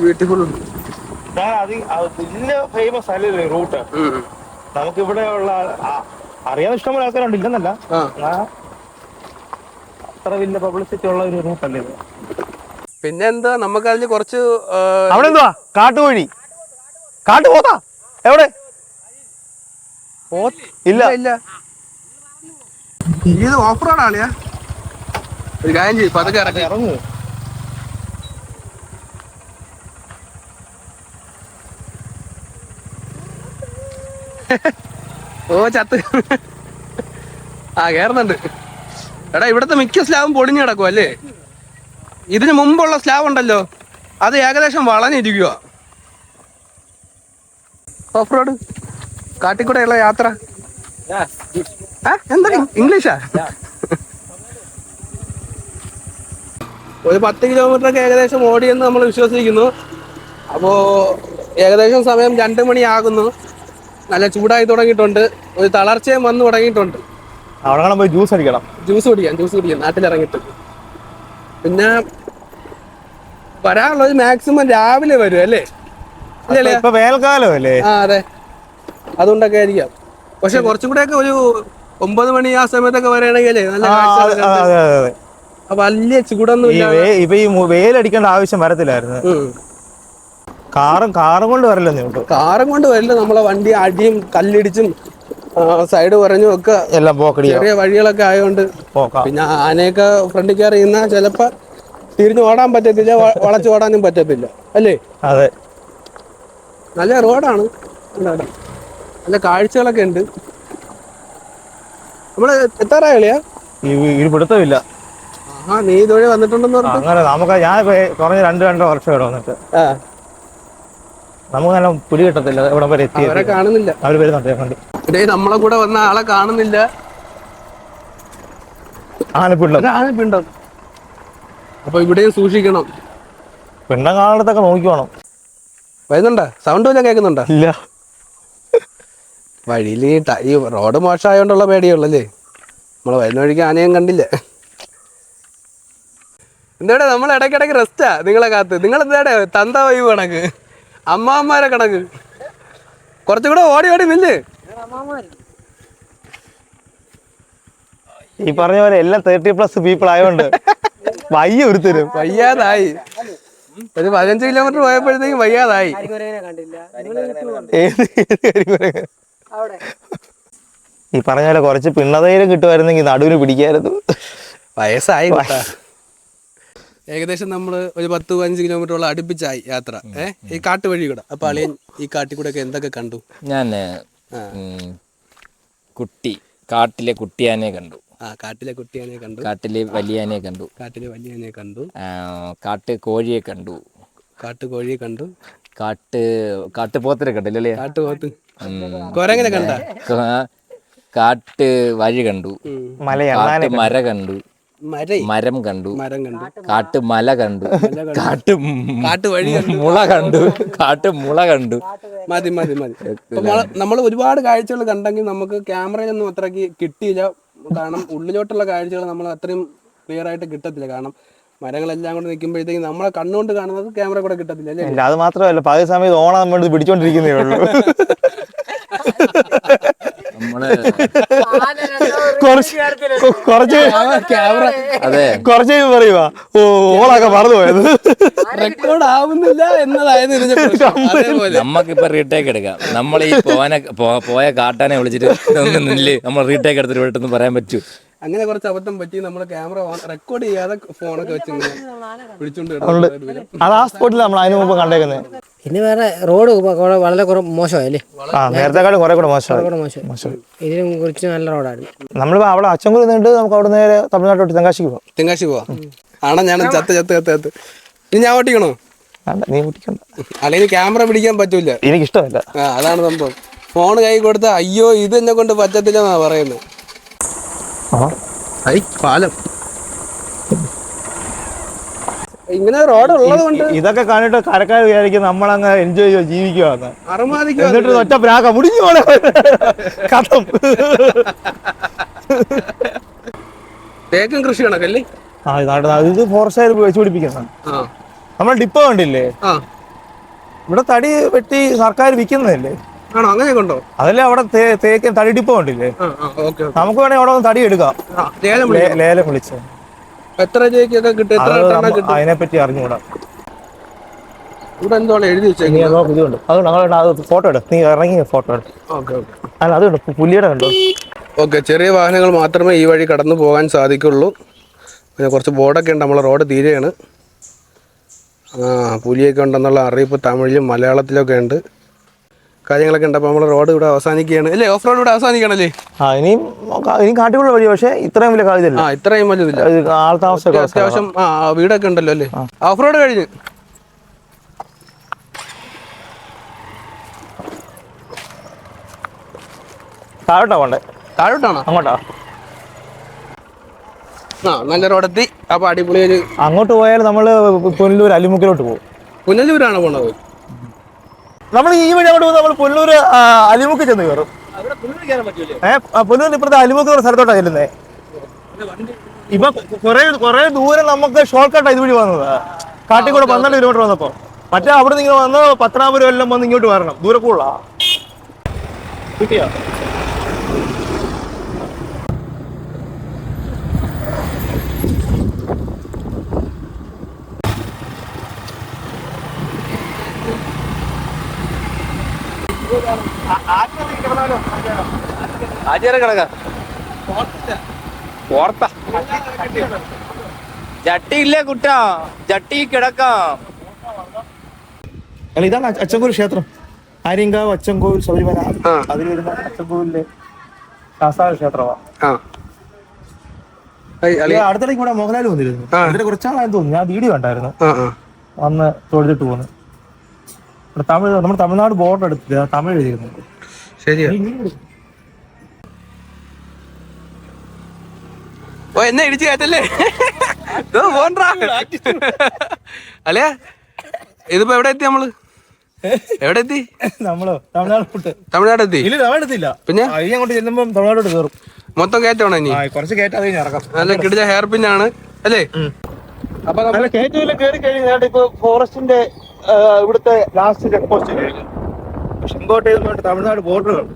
ബ്യൂട്ടിഫുൾ. ഫേമസ് അല്ലേ റൂട്ട്? നമുക്ക് ഇവിടെ ഉള്ള അറിയാൻ ഇഷ്ടംപോലെ ആൾക്കാരുണ്ട്, ഇല്ലെന്നല്ല. അത്ര വലിയ പബ്ലിസിറ്റി ഉള്ള ഒരു റൂട്ടല്ലേ ഇത്. പിന്നെ എന്താ, നമുക്ക് അതിൽ കുറച്ച് അവിടെ എന്തുവാ കാട്ടുകോഴി, കാട്ടുപോത്താ എവിടെ? ഇല്ല ഇല്ല, ഇത് ഓഫ് റോഡ് ആളിയാ. ഒരു കാര്യം ചെയ്യും, പതുക്കെ ഇറങ്ങ്. ഓ ചത്ത് കേറുന്നുണ്ട്. എടാ, ഇവിടത്തെ മിക്ക സ്ലാബും പൊടിഞ്ഞു കിടക്കും അല്ലേ? ഇതിന് മുമ്പുള്ള സ്ലാബ് ഉണ്ടല്ലോ, അത് ഏകദേശം വളഞ്ഞിരിക്കുക. ഓഫ് റോഡ് കാട്ടിക്കൂടെയുള്ള യാത്ര. എന്താ ഇംഗ്ലീഷാ? ഒരു 10 കിലോമീറ്ററൊക്കെ ഏകദേശം ഓടിയെന്ന് നമ്മൾ വിശ്വസിക്കുന്നു. അപ്പോൾ ഏകദേശം സമയം 2 മണിയാകുന്നു. നല്ല ചൂടായി തുടങ്ങിയിട്ടുണ്ട്, ഒരു തളർച്ചയും വന്നു തുടങ്ങിയിട്ടുണ്ട്. അവിടെ പോയി ജ്യൂസ് കുടിക്കാം നാട്ടിലിറങ്ങിയിട്ട്. പിന്നെ വരാനുള്ളത് മാക്സിമം രാവിലെ വരും അല്ലേ? വേനൽക്കാലം അല്ലേ? അതെ, അതുകൊണ്ടൊക്കെ ആയിരിക്കാം. പക്ഷെ കുറച്ചും കൂടെ ഒക്കെ ഒരു 9 മണി ആ സമയത്തൊക്കെ വരികയാണെങ്കിൽ നല്ല വലിയ ചൂടൊന്നും ഇപ്പൊ ഈ വെയിലടിക്കേണ്ട ആവശ്യം വരത്തില്ലായിരുന്നു. കാറും കൊണ്ട് വരില്ല. കാറും കൊണ്ട് വരില്ല. നമ്മളെ വണ്ടി അടിയും കല്ലിടിച്ചും സൈഡ് കുറഞ്ഞും ഒക്കെ എല്ലാം ചെറിയ വഴികളൊക്കെ ആയതുകൊണ്ട്. പിന്നെ ആനയൊക്കെ ഫ്രണ്ടിൽ കയറി നിന്നാൽ ചിലപ്പോ തിരിഞ്ഞു ഓടാൻ പറ്റത്തില്ല, വളച്ചു ഓടാനും പറ്റത്തില്ല അല്ലേ? അതെ, നല്ല റോഡാണ്, നല്ല കാഴ്ചകളൊക്കെ ഉണ്ട്. നമ്മള് എത്താറായില്ല, പിടുത്തമില്ല. നീ ഇതുവഴി വന്നിട്ടുണ്ടെന്ന് പറഞ്ഞു. അങ്ങനെ നമുക്ക് ഞാൻ കുറഞ്ഞ 2-2.5 വർഷം ഇവിടെ വന്നിട്ട് നമുക്ക് നല്ല പുലി കിട്ടത്തില്ല. ഇവിടെ വരെ എത്തി, അവരെ കാണുന്നില്ല. അവര് വരുന്നുണ്ട്. നമ്മളെ കൂടെ വന്ന ആളെ കാണുന്നില്ല. ആനപ്പിണ്ടം. അപ്പൊ ഇവിടെയും സൂക്ഷിക്കണം. പിണ്ടം കാണുന്നിടത്തൊക്കെ നോക്കിക്കോണം. വരുന്നുണ്ടോ? സൗണ്ട് വല്ലതും കേൾക്കുന്നുണ്ടോ? ഇല്ല. വഴിയിൽ ഈ റോഡ് മോശമായോണ്ടുള്ള പേടിയുള്ളല്ലേ? നമ്മള് വരുന്ന വഴിക്ക് ആനയും കണ്ടില്ലേ? എന്താടെ നമ്മൾ ഇടയ്ക്കിടയ്ക്ക് റെസ്റ്റാ നിങ്ങളെ കാത്ത്. നിങ്ങൾ എന്താടെ തന്ത വൈബ് കണക്ക്, അമ്മാമാരെ കണക്ക് കുറച്ചും കൂടെ ഓടി നില്ല്. ഈ പറഞ്ഞ പോലെ എല്ലാം 30+ പീപ്പിൾ ആയതുകൊണ്ട് വയ്യാതായി. ഒരു 15 കിലോമീറ്റർ പോയപ്പോഴത്തേക്കും വയ്യാതായി. ഏത് കരിക്കുരങ്ങ്? ഈ പറഞ്ഞ പോലെ കുറച്ച് പിണ്ണതയിലും കിട്ടുമായിരുന്നെങ്കിൽ നടുവിന് പിടിക്കായിരുന്നു. വയസ്സായി കേട്ടാ. ഏകദേശം നമ്മൾ ഒരു 10-15 കിലോമീറ്ററോളം അടുപ്പിച്ചായി യാത്ര. ഈ കാട്ടുവഴി കൂടെ. അപ്പൊ അളിയൻ ഈ കാട്ടിൽ കൂടെ ഒക്കെ എന്തൊക്കെ കണ്ടു? ഞാൻ കാട്ടിലെ കുട്ടിയാനെ കണ്ടു. കാട്ടിലെ കുട്ടിയാനെ കണ്ടു. കാട്ടിലെ വലിയാനെ കണ്ടു. കാട്ടുകോഴിയെ കണ്ടു. കാട്ടുകോഴിയെ കണ്ടു. കാട്ടുപോത്തിനെ കണ്ടില്ലേ? കാട്ടുപോത്ത്. കൊരങ്ങനെ കണ്ട? കാട്ട് വഴി കണ്ടു. മര കണ്ടു. മരം കണ്ടു. കാട്ടുമല കണ്ടു. കാട്ടുവഴി മുള കണ്ടു. കാട്ടുമുള കണ്ടു. മതി. നമ്മൾ ഒരുപാട് കാഴ്ചകൾ കണ്ടെങ്കിൽ നമുക്ക് ക്യാമറയിലൊന്നും അത്രയ്ക്ക് കിട്ടിയില്ല. കാരണം ഉള്ളിലോട്ടുള്ള കാഴ്ചകൾ നമ്മൾ അത്രയും ക്ലിയർ ആയിട്ട് കിട്ടത്തില്ല. കാരണം മരങ്ങളെല്ലാം കൂടെ നിൽക്കുമ്പോഴത്തേക്കും നമ്മളെ കണ്ണുകൊണ്ട് കാണുന്നത് ക്യാമറ കൂടെ കിട്ടത്തില്ല അല്ലേ? അത് മാത്രമല്ല പകുതി സമയത്ത് ഓണം വേണ്ടി പിടിച്ചോണ്ടിരിക്കുന്നേ ഉള്ളൂ. കുറച്ച് പറയുവാ ഓളൊക്കെ മറന്നുപോയത് റെക്കോർഡ് ആവുന്നില്ല എന്നതായത്. നമ്മക്കിപ്പോ റീടേക്ക് എടുക്കാം. നമ്മൾ ഈ പോയ കാട്ടാനെ വിളിച്ചിട്ട് നമ്മൾ റീടേക്ക് എടുത്തിട്ട് വിട്ടെന്ന് പറയാൻ പറ്റൂ. അങ്ങനെ കുറച്ച് അബദ്ധം പറ്റി. നമ്മൾ ക്യാമറ റെക്കോർഡ് ചെയ്യാതെ ഫോണൊക്കെ വെച്ച് പിടിച്ചോണ്ട് അത് ആ സ്പോട്ടിൽ നമ്മൾ അതിന് മുമ്പ് കണ്ടേക്കുന്നത്. പിന്നെ വേറെ റോഡ് വളരെ മോശമായല്ലേ? നേരത്തെക്കാളും കുറെ കൂടെ മോശം. ഇതിനും കുറിച്ച് നല്ല റോഡായിരുന്നു. നമ്മളിപ്പോ അവിടെ അച്ചൻകുരു നിന്നിട്ട് നമുക്ക് അവിടെ നേരെ തമിഴ്നാട്ടോട്ട് തെങ്കാശിക്ക് പോവാം. ആണോ? ഞാൻ ചത്ത് ഇനി ഞാൻ ഓട്ടിക്കണോ? നീ ഓട്ടിക്കണ്ട. അല്ലെങ്കിൽ ക്യാമറ പിടിക്കാൻ പറ്റൂല. എനിക്കിഷ്ടമല്ല. അതാണ് സംഭവം. ഫോൺ കൈ കൊടുത്ത അയ്യോ ഇത് എന്നെ കൊണ്ട് പറ്റത്തില്ലെന്നാ പറയുന്നത്. പാലം ഇങ്ങനെ റോഡ് ഉള്ളത് കൊണ്ട് ഇതൊക്കെ കണ്ടിട്ട് കരക്കാർ വിചാരിക്കും നമ്മളങ്ങ് എൻജോയ് ചെയ്യോ ജീവിക്കുവാന്ന്. എന്നിട്ട് ഒറ്റ പ്രാക മുടിഞ്ഞു പോലെ കഥം. തേക്കും കൃഷി കണക്കല്ലേ? ഇത് ഫോറസ്റ്റുകാർ വെച്ച് പിടിപ്പിക്കുന്ന നമ്മൾ ഡിപ്പോ കണ്ടില്ലേ? ഇവിടെ തടി വെട്ടി സർക്കാർ വിൽക്കുന്നതല്ലേ? ആണോ? അങ്ങനെ കൊണ്ടോ? അതല്ലേ അവിടെ തേക്ക് തടി ഡിപ്പോ കണ്ടില്ലേ? നമുക്ക് വേണമെങ്കിൽ അവിടെ ഒന്ന് തടി എടുക്കാം. ലേലം വിളിച്ച് എത്ര രൂപയ്ക്കൊക്കെ കിട്ടും? അതിനെപ്പറ്റി അറിഞ്ഞുകൂടാ. ഇവിടെ എന്തോളം എഴുതി വെച്ചേക്കുന്നത്? ഇതുണ്ട്. അത് ഫോട്ടോ എടു. നീ ഇറങ്ങി ഫോട്ടോ എടു. അല്ല അതുണ്ട്. പുലിയുടെ കണ്ടോ? ഓക്കെ. ചെറിയ വാഹനങ്ങൾ മാത്രമേ ഈ വഴി കടന്നു പോകാൻ സാധിക്കുള്ളൂ. പിന്നെ കുറച്ച് ബോർഡൊക്കെ ഉണ്ട്. നമ്മളെ റോഡ് തീരെയാണ്. പുലിയൊക്കെ ഉണ്ടെന്നുള്ള അറിയിപ്പ് തമിഴിലും മലയാളത്തിലൊക്കെ ഉണ്ട്. കാര്യങ്ങളൊക്കെ ഉണ്ട്. അപ്പോൾ നമ്മൾ റോഡ് ഇവിടെ അവസാനിക്കുകയാണ് അല്ലേ? ഓഫ് റോഡ് ഇവിടെ അവസാനിക്കണല്ലേ? ഇനിയും കാട്ടിക്കുള്ള വഴി. പക്ഷേ ഇത്രയും വലിയ കാഴ്ചയില്ല. ഇത്രയും വലുതില്ല. ആൾ താമസം അത്യാവശ്യം വീടൊക്കെ ഉണ്ടല്ലോ അല്ലേ? ഓഫ് റോഡ് കഴിഞ്ഞ് താഴോട്ടാ പോണ്ടേ? താഴോട്ടാണോ? അങ്ങോട്ടാ. നല്ല റോഡെത്തി. അപ്പൊ അടിപൊളി. അങ്ങോട്ട് പോയാൽ നമ്മള് പുനലൂർ അലിമുക്കിലോട്ട് പോകും. പുനലൂരാണോ പോണത്? നമ്മൾ ഈ വഴി അങ്ങോട്ട് പോകും. നമ്മൾ പുനലൂർ അലിമുക്ക് ചെന്ന് കയറും. പുനലൂർ ഇപ്പുറത്തെ അലിമുക്ക് ഒരു സ്ഥലത്തോട്ടാണ് ചെല്ലുന്നേ. ഇപ്പൊ കുറെ ദൂരം നമുക്ക് ഷോർട്ട് കട്ടാണ് ഇതുവഴി വന്നത്. കാട്ടിക്കൂടെ 12 കിലോമീറ്റർ വന്നപ്പോ. മറ്റേ അവിടെ നിന്ന് വന്ന് പത്തനാപുരം എല്ലാം വന്ന് ഇങ്ങോട്ട് വരണം. ദൂരെ കൂടുതലാ. കിട്ടിയാ? ജട്ടിയില്ലേ കുട്ടാ? ജട്ടി കിടക്കാം. ഇതാണ് അച്ചൻകോവിൽ ക്ഷേത്രം. ആര്യങ്കാവ് അച്ചൻകോവിൽ ശബരിമല. അതിൽ വരുന്ന അച്ചൻകോവിലെ ശാസ്താ ക്ഷേത്രമാണ്. അടുത്തിടയ്ക്ക് ഇവിടെ മോഹൻലാൽ വന്നിരുന്നു. ഇതിന്റെ കുറച്ചാളായെന്ന് തോന്നുന്നു. ഞാൻ വീഡിയോ കണ്ടായിരുന്നു. വന്ന് തൊഴുതിട്ട് പോന്നു. നമ്മുടെ തമിഴ്നാട് ബോർഡർ എടുത്തില്ല. തമിഴ് എഴുതിയിരുന്നു. ശരിയാ. എന്നെ ഇടിച്ചു കയറ്റല്ലേ? അല്ലേ? ഇതിപ്പോ എവിടെ എത്തി? നമ്മള് എവിടെ എത്തി? നമ്മള് തമിഴ്നാട് എത്തി? തമിഴ്നാടെത്തില്ല. പിന്നെ അങ്ങോട്ട് ചെല്ലുമ്പോ തമിഴ്നാടോട്ട് കയറും. മൊത്തം കയറ്റമാണോ? ഇനി കുറച്ച് കയറ്റാതെ ഇറക്കാം. നല്ല കിടിച്ച ഹെയർ പിന്നാണ് അല്ലേ? അപ്പൊ നമ്മള് കയറ്റം കയറി കഴിഞ്ഞാൽ ഇപ്പൊ ഫോറസ്റ്റിന്റെ ഇവിടുത്തെ ലാസ്റ്റ് ചെക്ക് പോസ്റ്റ് കഴിഞ്ഞു. ചെങ്കോട്ടയിൽ തമിഴ്നാട് ബോർഡറുണ്ട്.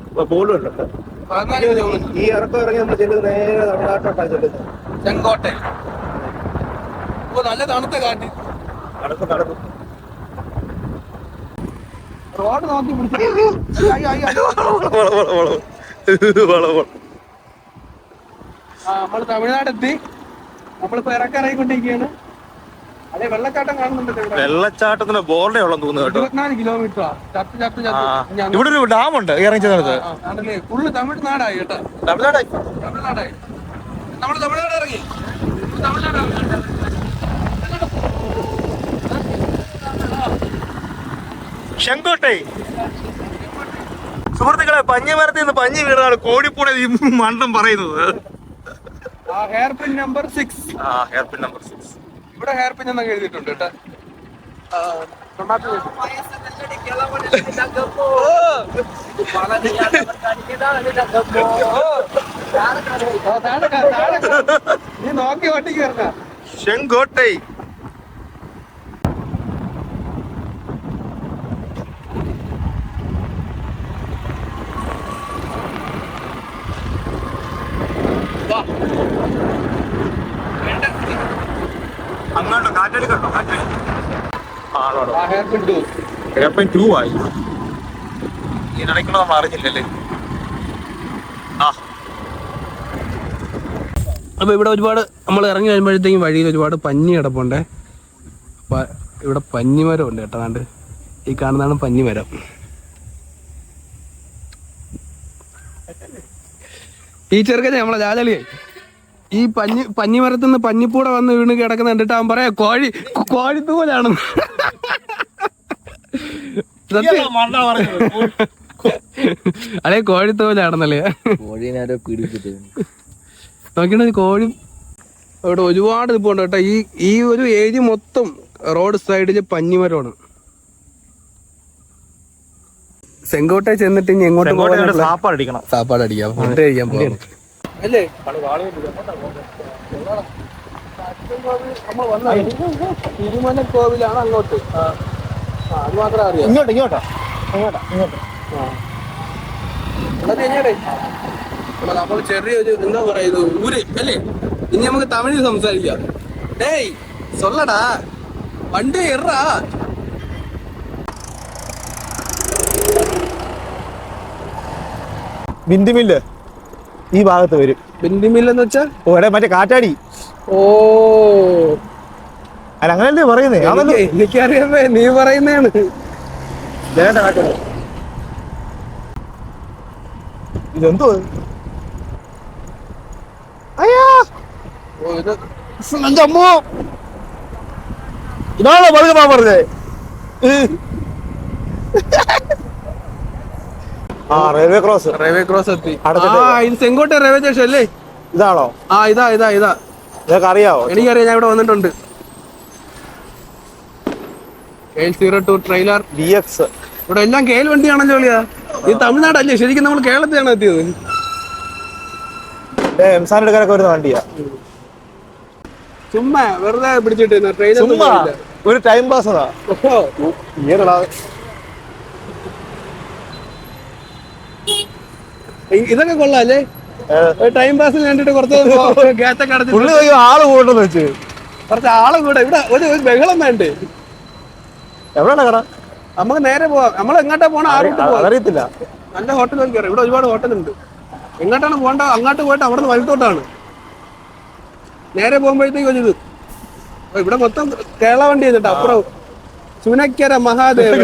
ഈ ഇറക്കം ഇറങ്ങി നമ്മൾ ചെല്ലുന്നത് നേരെ തമിഴ്നാട്ടോട്ടാണ് ചെല്ലുന്നത്. ചെങ്കോട്ട. നല്ല തണുത്ത കാറ്റ്. റോഡ് നോക്കി നമ്മൾ തമിഴ്നാടെത്തി. നമ്മളിപ്പോ ഇറക്കാറായിക്കൊണ്ടിരിക്കുകയാണ്. അതെ, വെള്ളച്ചാട്ടം കാണുന്നുണ്ടല്ലോ ഇവിടെ. വെള്ളച്ചാട്ടത്തിന്റെ ബോർഡേ ഉള്ളു തോന്നുന്നു കേട്ടോ. 24 കിലോമീറ്ററാ. ഇവിടെ ഒരു ഡാമുണ്ട് ഇറങ്ങി ചെന്നത്. ഫുള്ള് തമിഴ്നാടായി കേട്ടോ. തമിഴ്നാടായി. നമ്മള് തമിഴ്നാട് ഇറങ്ങി. ചെങ്കോട്ടെ. സുഹൃത്തുക്കളെ, പഞ്ഞിമരത്തിൽ നിന്ന് പഞ്ഞി വീടാണ് കോഴിപ്പൂടെ ഈ മണ്ടം പറയുന്നത്. Hair pin number 6. Hair pin number 6. ഇവിടെ ഹെയർ പിൻ എന്നൊക്കെ എഴുതിയിട്ടുണ്ട് കേട്ടോ. നീ നോക്കി വട്ടിക്ക് വരണ. ചെങ്കോട്ടെ. അങ്ങോട്ടോ കാറ്റടിക്കട്ടോ, കാറ്റടി. ഹെയർ പിൻ 2 ആയി. ഈ നടക്കണോ നമ്മൾ അറിഞ്ഞില്ലല്ലേ. അപ്പൊ ഇവിടെ ഒരുപാട് നമ്മൾ ഇറങ്ങി വരുമ്പോഴത്തേക്കും വഴിയിൽ ഒരുപാട് പഞ്ഞി കിടപ്പുണ്ടേ. അപ്പൊ ഇവിടെ പഞ്ഞിമരം ഉണ്ട് കേട്ടോ. കണ്ട് ഈ കാണുന്നതാണ് പഞ്ഞിമരം. ഈ ചെറുക്കനെ നമ്മളെ ജാലളിയെ ഈ പഞ്ഞിമരത്തിൽ നിന്ന് പഞ്ഞിപ്പൂടെ വന്ന് വീണ് കിടക്കുന്ന കണ്ടിട്ട് അവൻ പറയാ കോഴിത്തൂലാണെന്ന്. അല്ലെ കോഴിത്തൂലാണെന്നല്ലേ. നോക്കിയ കോഴി ഇവിടെ ഒരുപാട് ഇതുണ്ട് കേട്ടോ. ഈ ഒരു ഏരിയ മൊത്തം റോഡ് സൈഡില് പഞ്ഞിമരമാണ്. ചെങ്കോട്ടെ ചെന്നിട്ട് ഇനി എങ്ങോട്ട് സാപ്പാട് അടിക്കണം. സാപ്പാട് അടിക്കാം, ഫുഡ് കഴിക്കാൻ പോകാം അല്ലേ. നമ്മൾ വന്ന തിരുമല കോവിലാണ് അങ്ങോട്ട്. അത് മാത്രം അറിയാം. ഇങ്ങോട്ടോ. നമ്മൾ ചെറിയൊരു എന്താ പറയുന്നത് ഊര് അല്ലേ. ഇനി നമുക്ക് തമിഴിൽ സംസാരിക്കാം. ഡേയ് സൊല്ലടാ വണ്ടി എറാ. ബിന്ദിമില്ല് ഈ ഭാഗത്ത് വരും. ബിന്ദിമില്ലെന്ന് വെച്ചാ ഓടെ മറ്റേ കാറ്റാടി. ഓ അല്ല അങ്ങനല്ലേ പറയുന്നേ. എനിക്കറിയാമേ, നീ പറയുന്നതാണ്. ഇതെന്തോ ഇതാണോ പതുക്കെ പറഞ്ഞേ. റെയിൽവേ ക്രോസ് എത്തി. ഇത് ചെങ്കോട്ടെ റെയിൽവേ സ്റ്റേഷൻ അല്ലേ. ഇതാണോ? ഇതാ ഇതൊക്കെ അറിയാവോ? എനിക്കറിയാം, ഞാൻ ഇവിടെ വന്നിട്ടുണ്ട്. 802 ട്രെയിലർ DX. ഇവിടെ എല്ലാം കേൽ വണ്ടിയാണല്ലോ അളിയാ. ഇത് തമിഴ്നാടല്ലേ, ശരിക്കും നമ്മൾ കേരളത്തിലാണ് എത്തിയത്. എംസാൻ എടുക്കാനൊക്കെ വരുന്ന വണ്ടിയാ. ചുമ്മാ വെറുതെ പിടിച്ചിട്ട് ഒരു ടൈം പാസ്. ഇതൊക്കെ കൊള്ളാം അല്ലേ. ടൈം പാസിന് വേണ്ടിട്ട് കുറച്ച് ആള് കൂടെന്ന് വെച്ച് കുറച്ച് ആള് കൂടെ. ഇവിടെ ഒരു ബഹളം വേണ്ടേ. എവിടെയാണ് കട? നമുക്ക് നേരെ പോവാം. നമ്മൾ എങ്ങോട്ടാ പോണ ആ റൂട്ട് പോവാം. അറിയത്തില്ല. നല്ല ഹോട്ടൽ കയറി. ഇവിടെ ഒരുപാട് ഹോട്ടലുണ്ട്. എങ്ങോട്ടാണ് പോകേണ്ട അങ്ങോട്ട് പോയിട്ട് അവിടെ നിന്ന് വലത്തോട്ടാണ്. നേരെ പോകുമ്പോഴത്തേക്ക് ഒരു ഇത് ഇവിടെ മൊത്തം കേരള വണ്ടി ചെയ്തിട്ട് അപ്പുറം ചുനക്കര മഹാദേവ്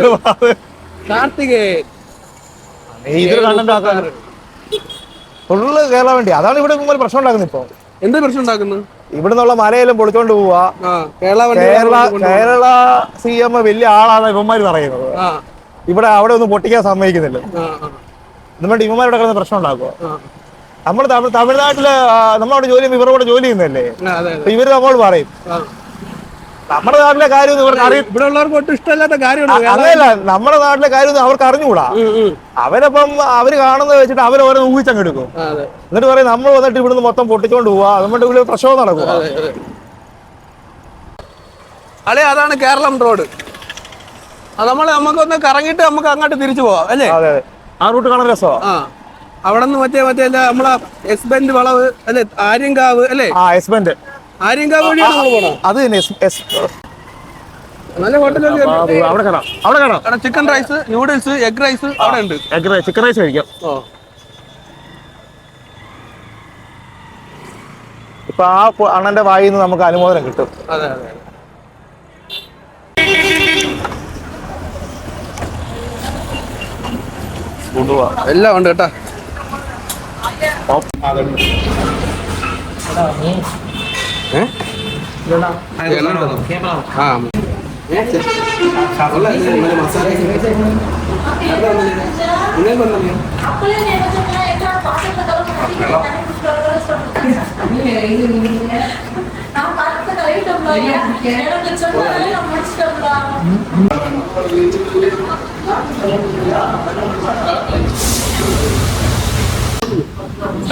കാർത്തികേയൻ ഫുള്ള് കേരള വണ്ടി. അതാണ് ഇവിടെ പ്രശ്നം ഉണ്ടാക്കുന്നത്. ഇപ്പൊ എന്ത് പ്രശ്നം ഉണ്ടാക്കുന്നു? ഇവിടുന്നുള്ള മലയെല്ലാം പൊളിച്ചോണ്ട് പോവാ. കേരള CM വലിയ ആളാണ് ഇവന്മാര് പറയുന്നത്. ഇവിടെ അവിടെ ഒന്നും പൊട്ടിക്കാൻ സമ്മതിക്കുന്നില്ല. എന്നിട്ട് ഇവന്മാരുടെ കിടന്ന് പ്രശ്നം ഉണ്ടാക്കുക. നമ്മൾ തമിഴ്നാട്ടില് നമ്മളവിടെ ജോലി ചെയ്യുമ്പോൾ ഇവരുടെ ജോലി ചെയ്യുന്നല്ലേ. ഇവര് നമ്മൾ പറയും നമ്മുടെ നാട്ടിലെ കാര്യം ഇവർക്ക് അറിയാം. ഇവിടെ ഉള്ളവർക്ക് ഒട്ടും ഇഷ്ടമല്ലാത്ത കാര്യമാണ്. അതല്ല, നമ്മുടെ നാട്ടിലെ കാര്യം അവർക്ക് അറിഞ്ഞുകൂടാ. അവരപ്പം അവര് കാണുന്നത് വെച്ചിട്ട് അവരോരോ ഊഹിച്ചങ്ങെടുക്കും. എന്നിട്ട് പറയും നമ്മൾ വന്നിട്ട് ഇവിടുന്ന് മൊത്തം പൊട്ടിച്ചോണ്ട് പോവാ. നമ്മുടെ ഇവിടെ പ്രശ്നം നടക്കുക. അല്ലേ, അതാണ് കേരളം റോഡ്. നമുക്കൊന്ന് കറങ്ങിയിട്ട് നമുക്ക് അങ്ങോട്ട് തിരിച്ചു പോവാം അല്ലേ. അതെ, ആ റൂട്ട് കാണാൻ രസമാണ്. അവിടെ നിന്ന് മറ്റേ നമ്മളെ എസ്ബെന്റ് വളവ് അല്ലെ, ആര്യങ്കാവ് അല്ലേ. എസ്ബെന്റ് ആര്യങ്കാവ് വഴിയാണ് നമ്മൾ പോണത്. അത് തന്നെ നല്ല ഹോട്ടലൊക്കെ അവിടെ കാണാം, അവിടെ കാണാം. Chicken rice, noodles, egg rice അവിടെ ഉണ്ട്. ചിക്കൻ റൈസ് കഴിക്കാം. ഇപ്പൊ ആ അണ്ണന്റെ വായിൽ നിന്ന് നമുക്ക് അനുമോദനം കിട്ടും. അതെ അതെ. എല്ലാം ഉണ്ട് കേട്ടാ.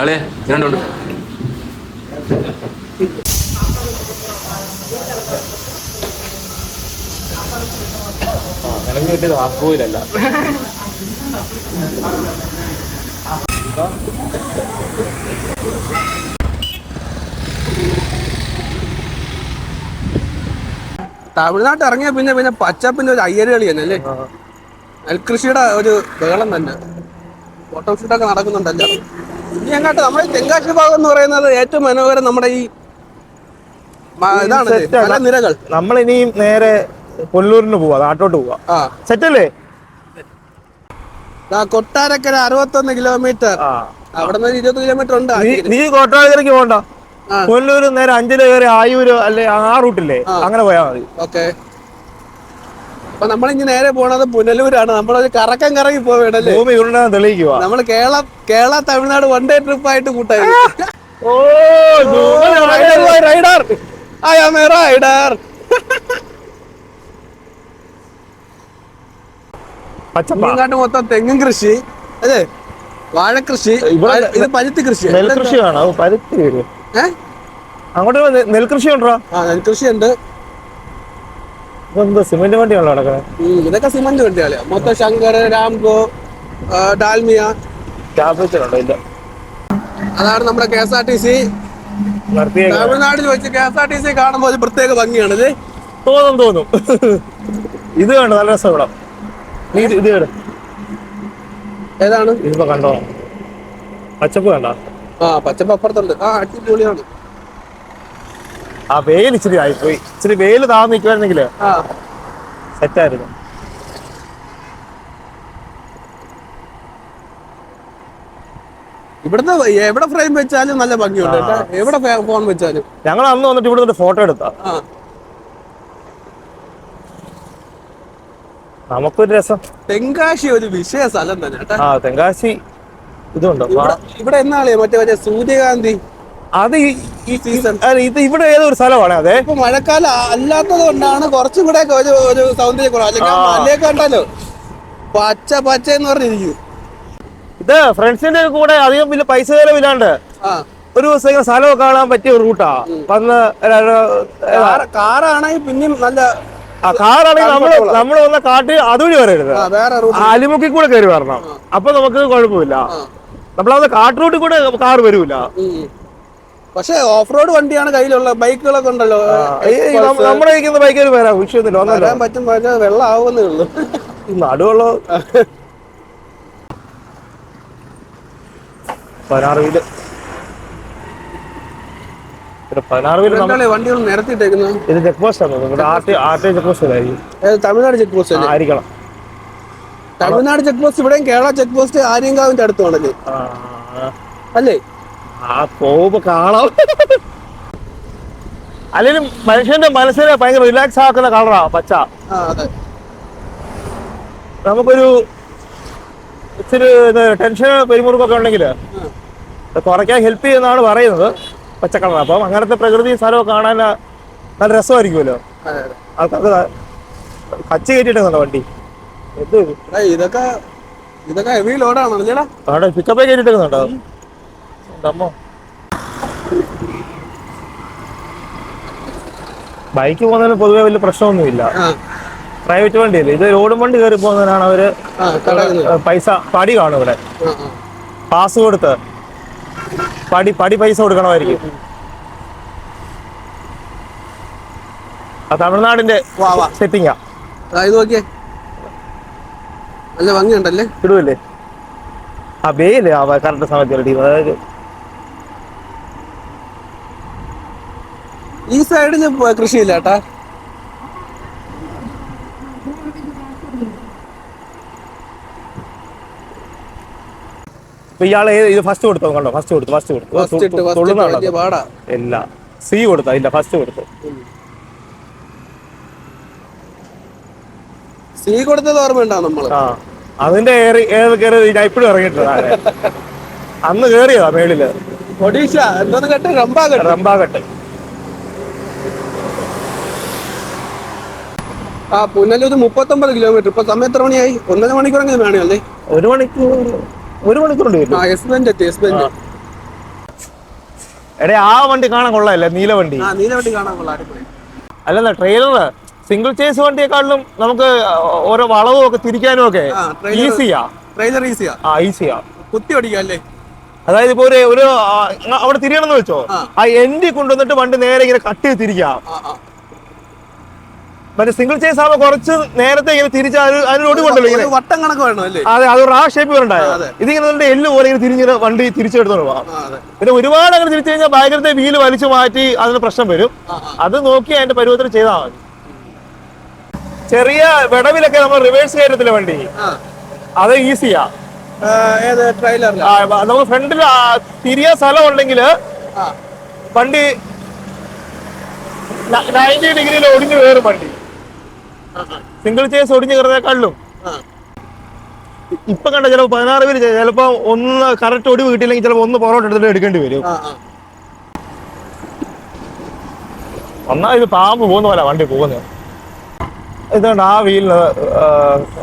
അളേ രണ്ടുണ്ട്. നിലവിൽ കിട്ടിയത് വാസ്തുവിലല്ല. തമിഴ്നാട്ടിൽ ഇറങ്ങിയ പിന്നെ പിന്നെ പച്ചപ്പിന്റെ ഒരു അയ്യര് കളി തന്നെ അല്ലേ? നെൽകൃഷിയുടെ ഒരു ബഹളം തന്നെ. ഫോട്ടോഷൂട്ടൊക്കെ നടക്കുന്നുണ്ടല്ലോ. ഇനി അങ്ങോട്ട് നമ്മുടെ തെങ്കാശി ഭാഗം എന്ന് പറയുന്നത് ഏറ്റവും മനോഹരം നമ്മുടെ ഈ ഇതാണ് മലനിരകൾ. നമ്മളിനിയും നേരെ കൊല്ലൂരിന് പോവാ, നാട്ടോട്ട് പോവാ. സെറ്റല്ലേ? കൊട്ടാരക്കര 61 കിലോമീറ്റർ, അവിടെ നിന്ന് 20 കിലോമീറ്റർ ഉണ്ട്. നീ കൊട്ടാരക്കരക്ക് പോകണ്ട, കൊല്ലൂര് നേരെ 5 കയറി ആയൂര് അല്ലെ ആ റൂട്ടില്ലേ, അങ്ങനെ പോയാൽ മതി. ഓക്കെ. അപ്പൊ നമ്മളിനി നേരെ പോണത് പുനലൂരാണ്. നമ്മളൊരു കറക്കം കറങ്ങി പോവേണ്ടല്ലേ? ഭൂമി ഉരുണ്ടാൻ തെളിയിക്കുക. നമ്മള് കേരള തമിഴ്നാട് 1 ഡേ ട്രിപ്പ് ആയിട്ട് കൂട്ടായി. Rider, I am a rider. Tamil Nadu മൊത്തം തെങ്ങും കൃഷി അല്ലേ, വാഴക്കൃഷി, ഇത് പരുത്തി കൃഷി, നെൽകൃഷിയാണോ? പരുത്തി അങ്ങോട്ട് നെൽകൃഷി ഉണ്ടോ? നെൽകൃഷി ഉണ്ട്. സിമന്റ് വണ്ടിയാണല്ലോ നടക്കുന്നത്. ഇതൊക്കെ സിമന്റ് വണ്ടിയാണ് മൊത്തം. ശങ്കർ, രാംകോ, ഡാൽമിയ, ഇല്ല. അതാണ് നമ്മുടെ KSRTC. തമിഴ്നാട്ടിൽ വെച്ച് KSRTC കാണുമ്പോൾ ഒരു പ്രത്യേക ഭംഗിയാണ് അല്ലേ? തോന്നും. ഇത് കണ്ടോ, നല്ല രസം. ഇവിടെ ഇത് കേട് ഏതാണ് ഇതിപ്പോ കണ്ടോ? പച്ചപ്പ് കണ്ടോ? പച്ചപ്പ് അപ്പുറത്തുണ്ട്. അടിപൊളിയാണ്. ആ വെയിൽ ഇച്ചിരി ആയിപ്പോയി. ഇച്ചിരി വെയിൽ താഴ്ന്നു നിൽക്കുവായിരുന്നെങ്കില് സെറ്റായിരുന്നു. ഇവിടുന്ന് എവിടെ ഫ്രെയിം വെച്ചാലും നല്ല ഭംഗിയുണ്ട്. എവിടെ ഫോൺ വെച്ചാലും. ഞങ്ങൾ അന്ന് വന്നിട്ട് ഇവിടെ ഫോട്ടോ എടുത്താ നമുക്കൊരു രസം. തെങ്കാശി ഒരു വിഷയ സ്ഥലം തന്നെ. തെങ്കാശി ഇതുണ്ടോ ഇവിടെ എന്നാളേ മറ്റേ സൂര്യകാന്തി, അത് ഈ സീസൺ. ഇത് ഇവിടെ ഏതൊരു സ്ഥലമാണ്. അതെ, ഇപ്പൊ മഴക്കാലം അല്ലാത്തത് കൊണ്ടാണ് കുറച്ചും കൂടെ ഒരു സൗന്ദര്യം കുറവ്. അല്ലെങ്കിൽ മലയൊക്കെ കണ്ടല്ലോ പച്ച എന്ന് പറഞ്ഞിരിക്കും. ഇത് ഫ്രണ്ട്സിന്റെ കൂടെ അധികം വലിയ പൈസ ചെലവില്ലാണ്ട് ഒരു ദിവസം സ്ഥലമൊക്കെ കാണാൻ പറ്റിയ ഒരു റൂട്ടാ. വന്ന് കാറാണെങ്കിൽ പിന്നെയും നല്ല. കാറാണെങ്കിൽ നമ്മള് വന്ന കാട്ടി അതുവഴി വരരുത്, അലിമുക്കി കൂടെ കയറി വരണം. അപ്പൊ നമുക്ക് കുഴപ്പമില്ല. നമ്മളത് കാട്ടുറൂട്ടിൽ കൂടെ കാർ വരൂല. പക്ഷെ ഓഫ് റോഡ് വണ്ടിയാണ് കയ്യിലുള്ള. ബൈക്കുകളൊക്കെ ഉണ്ടല്ലോ, നമ്മുടെ ഇരിക്കുന്ന ബൈക്കിൽ വരാം, വിഷയമൊന്നുമില്ല. വരാൻ പറ്റും. വെള്ളം ആവുന്നേ ഉള്ളു. നടുവുള്ള പതിനാറ് വണ്ടികൾ നിരത്തിയിട്ടേക്കുന്നത്. ഇത് ചെക്ക് പോസ്റ്റ് ആണ്. Check post Tamil Nadu check post ആയിരിക്കണം. തമിഴ്നാട് ചെക്ക് പോസ്റ്റ് ഇവിടെയും കേരള ചെക്ക് പോസ്റ്റ് ആര്യങ്കാവിന്റെ അടുത്താണല്ലേ അല്ലേ? പോകുമ്പോ കാണാം. അല്ലെങ്കിൽ മനുഷ്യന്റെ മനസ്സിനെ ഭയങ്കര റിലാക്സ് ആക്കുന്ന കളറാ പച്ച. നമുക്കൊരു ഇച്ചിരി ടെൻഷൻ പെരുമുറുക്കൊക്കെ ഉണ്ടെങ്കിൽ കുറയ്ക്കാൻ ഹെൽപ്പ് ചെയ്യുന്നതാണ് പറയുന്നത് പച്ച കളർ. അപ്പം അങ്ങനത്തെ പ്രകൃതി സ്ഥലമൊക്കെ കാണാൻ നല്ല രസമായിരിക്കുമല്ലോ. ആൾക്കാർക്ക് കച്ച് കയറ്റിട്ടുണ്ടോ വണ്ടി? ഇതൊക്കെ ഹെവി ലോഡാണോ? അവിടെ പിക്കപ്പേ കയറ്റിട്ടുണ്ടോ? അമ്മോ, ബൈക്ക് പോകുന്നതിന് പൊതുവെ വലിയ പ്രശ്നമൊന്നുമില്ല. പ്രൈവറ്റ് വണ്ടിയല്ലേ ഇത്. റോഡ് വണ്ടി കയറി പോകുന്നതിനാണ് അവര് പൈസ പടി കാണും. ഇവിടെ പാസ് കൊടുത്ത് പടി പൈസ കൊടുക്കണമായിരിക്കും. തമിഴ്നാടിന്റെ സെറ്റിങ്ങാ. ഇത് നോക്കിയേ, നല്ല ഭംഗിയുണ്ടല്ലേ? ഇടുവല്ലേ ആ ബേയില് കറക്റ്റ് സമയത്ത് റെഡി. അതായത് ഈ സൈഡില് കൃഷിയില്ല കേട്ടാ. ഇയാളെ ഇത് ഫസ്റ്റ് കൊടുത്തോ? കണ്ടോ, ഫസ്റ്റ് കൊടുത്തു. പാടാ ഇല്ല, സി കൊടുത്താ? ഇല്ല, ഫസ്റ്റ് കൊടുത്തു. സി കൊടുത്തത് ഓർമ്മയുണ്ടോ നമ്മള്? ആ, അതിന്റെ കയറി ഇപ്പോഴും ഇറങ്ങിയിട്ടുണ്ട്. അന്ന് കേറിയതാ മേളില്. ഒഡീഷ എന്തോന്ന് കേട്ട്? റംബാഘട്ട്. ആ, പുനലൂർ 39 കിലോമീറ്റർ. ഇപ്പൊ സമയം എത്ര മണിയായി? 1.5 മണിക്കൂറെങ്കിലും വേണമല്ലേ? 1 മണിക്കൂറുണ്ട്. എടേ, ആ വണ്ടി കാണാൻ കൊള്ളാല്ലേ? നീലവണ്ടി. നീലവണ്ടി കാണാൻ കൊള്ളാം. അല്ലെന്നാ ട്രെയിലർ സിംഗിൾ ചേസ് വണ്ടിയെക്കാളും നമുക്ക് ഓരോ വളവും ഒക്കെ തിരിക്കാനും ഒക്കെ ഈസിയാ. ട്രെയിലർ ഈസിയാ. ഈസിയാ, കുത്തി ഓടിക്കാം അല്ലേ? അതായത് ഇപ്പൊ ഒരു അവിടെ തിരിയണമെന്ന് വെച്ചോ, ആ എൻഡി കൊണ്ടുവന്നിട്ട് വണ്ടി നേരെ ഇങ്ങനെ കട്ട് ചെയ്ത് തിരിക്കാം. മറ്റേ സിംഗിൾ ചേസ് ആവുമ്പോ കുറച്ച് നേരത്തെ ഇങ്ങനെ തിരിച്ച് അതിനോട് കൊണ്ടല്ലോ ഇങ്ങനെ വട്ടം കണക്ക് വേണം അല്ലേ? അതെ, അതൊരു ആ ഷേപ്പ് വരണ്ടായോ? ഇതിങ്ങനെ എല്ല് പോലെ ഇങ്ങനെ തിരിഞ്ഞ് വണ്ടി തിരിച്ചെടുത്തോണ്ട് പോവാം. പിന്നെ ഒരുപാട് അങ്ങനെ തിരിച്ചു കഴിഞ്ഞാൽ ബാക്കിലത്തെ വീല് വലിച്ചു മാറ്റി അതിന് പ്രശ്നം വരും. അത് നോക്കി അതിന്റെ പരുവത്തിൽ ചെയ്താൽ മതി. ചെറിയ വിടവിലൊക്കെ നമ്മൾ റിവേഴ്സ് കയറ്റത്തില്ല വണ്ടി, അത് ഈസിയാ. നമുക്ക് ഫ്രണ്ടിൽ തിരിയാൻ സ്ഥലം ഉണ്ടെങ്കിൽ വണ്ടി 90 ഡിഗ്രിയിൽ ഒടിഞ്ഞു കയറും വണ്ടി. സിംഗിൾ ചേസ് ഒടിഞ്ഞു കയറുന്നേക്കാളും ഇപ്പൊ കണ്ട ചിലപ്പോ 16 പേര് ചിലപ്പോ ഒന്ന് കറക്റ്റ് ഒടിവ് കിട്ടിയില്ലെങ്കിൽ ചിലപ്പോ ഒന്ന് പുറകോട്ട് എടുത്തിട്ട് എടുക്കേണ്ടി വരും. ഇത് പാമ്പ് പോകുന്ന പോലെ വണ്ടി പോകുന്നത്. ഇതുകൊണ്ട് ആ വീലിന്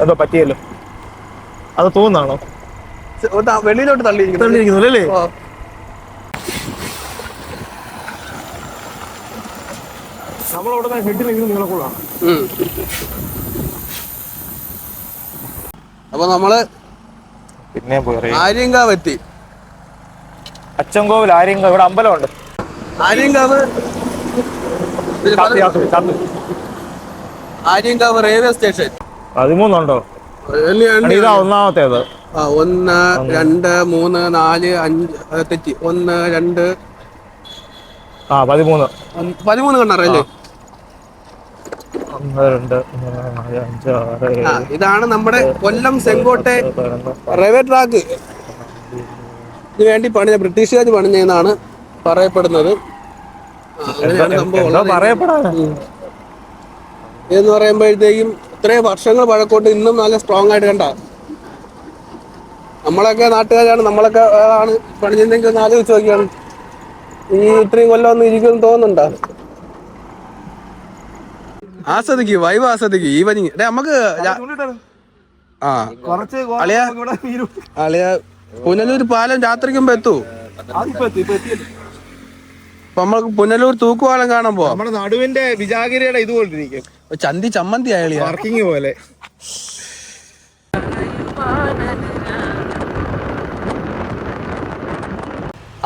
എന്തോ പറ്റിയല്ലോ, അത് തോന്നുന്നാണോ? വെളിയിലോട്ട് തള്ളിയിരിക്കുന്നു അല്ലേ? നമ്മളവിടെ ഹെഡിലിരിക്കുന്ന നീളക്കുള്ളതാണ്. അപ്പൊ നമ്മള് പിന്നെ ആര്യങ്കാവ് എത്തി. അച്ചൻകോവിൽ ആര്യങ്കാവ്. ഇവിടെ അമ്പലമുണ്ട്. Aryankavu railway station. 13 ഉണ്ടോ? ഇതാ ഒന്നാമത്തേത്. 1 2 3 4 5 തെറ്റി. 1 2 13 കണ്ണറല്ലേ? 1 2 3 4 5 6 ഇതാണ് നമ്മുടെ കൊല്ലം സെങ്കോട്ടെ റെയിൽവേ ട്രാക്ക്. ഇതിനു വേണ്ടി പണിത ബ്രിട്ടീഷുകാർ പണിഞ്ഞെന്നാണ് പറയപ്പെടുന്നത്. എന്ന് പറയുമ്പോഴത്തേക്കും ഇത്രയും വർഷങ്ങൾ പഴക്കോട്ട് ഇന്നും നല്ല സ്ട്രോങ് ആയിട്ട് കണ്ട. നമ്മളൊക്കെ നാട്ടുകാരാണ്, നമ്മളൊക്കെ ആണ് പണിഞ്ഞെങ്കിൽ ഒന്ന് ആലോചിച്ച് നോക്കിയാണ് ഈ ഇത്രയും കൊല്ലം ഒന്നും ഇരിക്കുമെന്ന് തോന്നുന്നുണ്ടോ? ആസ്വദിക്കും, വൈബ് ആസ്വദിക്കും. ഈവനിങ് നമുക്ക് അളിയ പുനലൂർ പാലം രാത്രിക്കുമ്പോ എത്തൂ. അപ്പൊ നമ്മൾക്ക് പുനലൂർ തൂക്കുപാലം കാണാൻ പോവാം. നമ്മുടെ നടുവിന്റെ വിജാഗിരിയുടെ ഇതുപോലിരിക്കും, ചന്തി ചമ്മന്തി ആയാലും പാർക്കിംഗ് പോലെ.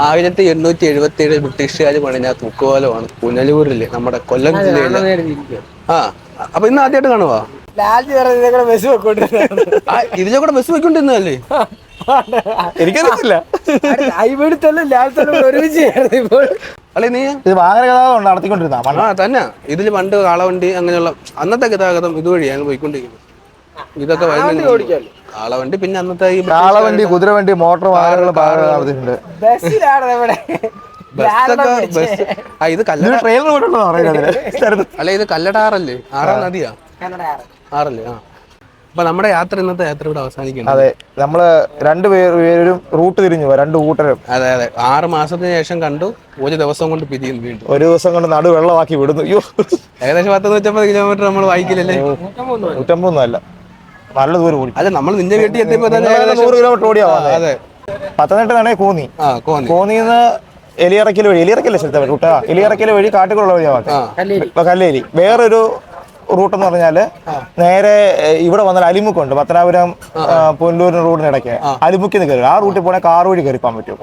ആയിരത്തി 877 ബ്രിട്ടീഷുകാർ പണിഞ്ഞ തൂക്കുപാലമാണ് പുനലൂരില്, നമ്മുടെ കൊല്ലം ജില്ലയിലെ. അപ്പൊ ഇന്ന് ആദ്യമായിട്ട് കാണുവാ? ഇതിലെ കൂടെ ബസ് വെക്കൊണ്ടിരുന്നല്ലേ? എനിക്കറിയത്തില്ല. അല്ലെ നീ ഇത് വാഹന ഗതാഗതം നടത്തിക്കൊണ്ടിരുന്ന തന്നെ. ഇതില് പണ്ട് കാളവണ്ടി അങ്ങനെയുള്ള അന്നത്തെ ഗതാഗതം ഇതുവഴിയാണ് പോയിക്കൊണ്ടിരിക്കുന്നത്. ഇതൊക്കെ കാളവണ്ടി, പിന്നെ അന്നത്തെ ഈ കാളവണ്ടി, കുതിരവണ്ടി, മോട്ടോർ വാഹനങ്ങൾ നടത്തിയിട്ടുണ്ട്. ഇത് അല്ല, ഇത് കല്ലടാറല്ലേ? 6 നദിയാ? 6 ആ. അപ്പൊ നമ്മുടെ യാത്ര, ഇന്നത്തെ യാത്ര ഇവിടെ അവസാനിക്കണം. അതെ, നമ്മള് രണ്ടുപേരും റൂട്ട് തിരിഞ്ഞു, 2 കൂട്ടരും. അതെ, 6 മാസത്തിന് ശേഷം കണ്ടു. 1 ദിവസം കൊണ്ട് പിരിയുന്നു വീണ്ടും. 1 ദിവസം കൊണ്ട് നടു വെള്ളമാക്കി വിടുന്നു. അയ്യോ, ഏകദേശം 150 കിലോമീറ്റർ നമ്മൾ ബൈക്കിലല്ലേ? 150 അല്ല, നല്ല ദൂരം ഓടി. അല്ല, നമ്മൾ നിന്റെ വീട്ടിൽ എത്തിയപ്പോ തന്നെ 100 കിലോമീറ്റർ ഓടിയാ. അതെ, പത്തനംതിട്ട കോന്നി. കോന്നിന്ന് എലിയറക്കൽ വഴി, എലിയറക്കല്ലേ സ്ഥലത്തെ റൂട്ടാ, എലിയറക്കൽ വഴി കാട്ടുകുള്ള വഴിയാ കല്ലേരി. വേറൊരു റൂട്ട് എന്ന് പറഞ്ഞാല് നേരെ ഇവിടെ വന്നാൽ അലിമുക്കുണ്ട്, പത്തനാപുരം പുനലൂരിന് റോഡിനിടയ്ക്ക് അലിമുക്കിന്ന് കയറി. ആ റൂട്ടിൽ പോണേ കാർ വഴി കയറിപ്പാൻ പറ്റും.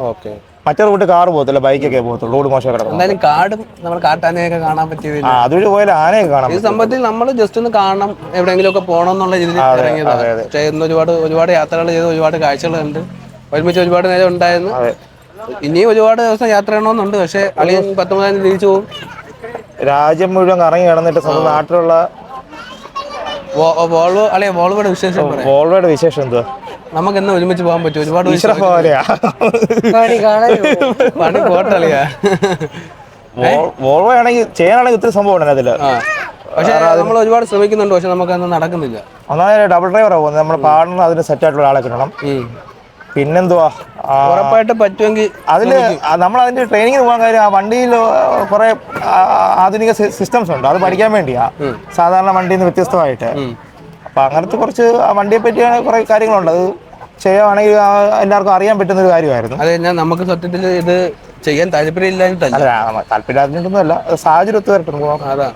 മറ്റേ റൂട്ട് കാർ പോകത്തില്ല, ബൈക്കൊക്കെ പോകത്തുള്ളൂ, റോഡ് മോശം കിടക്കും. എന്തായാലും കാടും നമ്മൾ കാട്ടാനയൊക്കെ കാണാൻ പറ്റിയതില്ല. അതുവഴി പോയാൽ ആനയൊക്കെ കാണാം. ഈ സംഭവത്തിൽ നമ്മൾ ജസ്റ്റ് ഒന്ന് കാണണം, എവിടെയെങ്കിലും ഒക്കെ പോകണം എന്നുള്ള രീതിയിൽ ഇറങ്ങിയതാണ്. പക്ഷേ ഇന്ന് ഒരുപാട് യാത്രകൾ ചെയ്ത് ഒരുപാട് കാഴ്ചകളുണ്ട്, ഒരുമിച്ച് ഒരുപാട് നേരം ഉണ്ടായിരുന്നു. ഇനിയും ഒരുപാട് ദിവസം യാത്ര ചെയ്യണമെന്നുണ്ട്. പക്ഷേ അളിയൻ 19 തിരിച്ചു പോകും. രാജ്യം മുഴുവൻ കറങ്ങി കിടന്നിട്ട് സ്വന്തം നാട്ടിലുള്ള വോൾവോയുടെ വിശേഷം പറയാം. വോൾവോയുടെ വിശേഷം എന്തുവാ? നമുക്ക് എന്ന് ഒരുമിച്ച് പോകാൻ പറ്റും. ഒരുപാട് പണി പോട്ടളിയാ. വോൾവോ ആണെങ്കിൽ ചെയ്യാനാണെങ്കിൽ ഒത്തിരി സംഭവം ഉണ്ട് അതില്. പക്ഷെ നമ്മൾ ഒരുപാട് ശ്രമിക്കുന്നുണ്ട്, പക്ഷെ നമുക്കൊന്നും നടക്കുന്നില്ല. ഒന്നാമത് ഡബിൾ ഡ്രൈവറാ പോകുന്നത്. നമ്മുടെ പാടിന് അതിന് സെറ്റ് ആയിട്ടുള്ള ആളെ കിട്ടണം. പിന്നെന്തുവാ, ഉറപ്പായിട്ട് പറ്റുമെങ്കിൽ അതില് നമ്മൾ അതിന്റെ ട്രെയിനിങ്ങിന് പോകാൻ കാര്യം ആ വണ്ടിയിൽ കുറെ ആധുനിക സിസ്റ്റംസ് ഉണ്ട്, അത് പഠിക്കാൻ വേണ്ടിയാ. സാധാരണ വണ്ടിയിൽ നിന്ന് വ്യത്യസ്തമായിട്ട്. അപ്പൊ അങ്ങനത്തെ കുറച്ച് ആ വണ്ടിയെ പറ്റിയാണ് കുറെ കാര്യങ്ങളുണ്ട്. അത് ചെയ്യുവാണെങ്കിൽ എല്ലാവർക്കും അറിയാൻ പറ്റുന്ന ഒരു കാര്യമായിരുന്നു. അതെ, ഞാൻ നമുക്ക് സത്യത്തിൽ ഇത് ചെയ്യാൻ താല്പര്യമില്ലാഞ്ഞിട്ടല്ല, താല്പര്യമില്ലാഞ്ഞിട്ടൊന്നുമല്ല, സാഹചര്യം ഒത്തു വരട്ടെ പോകാം. അതാ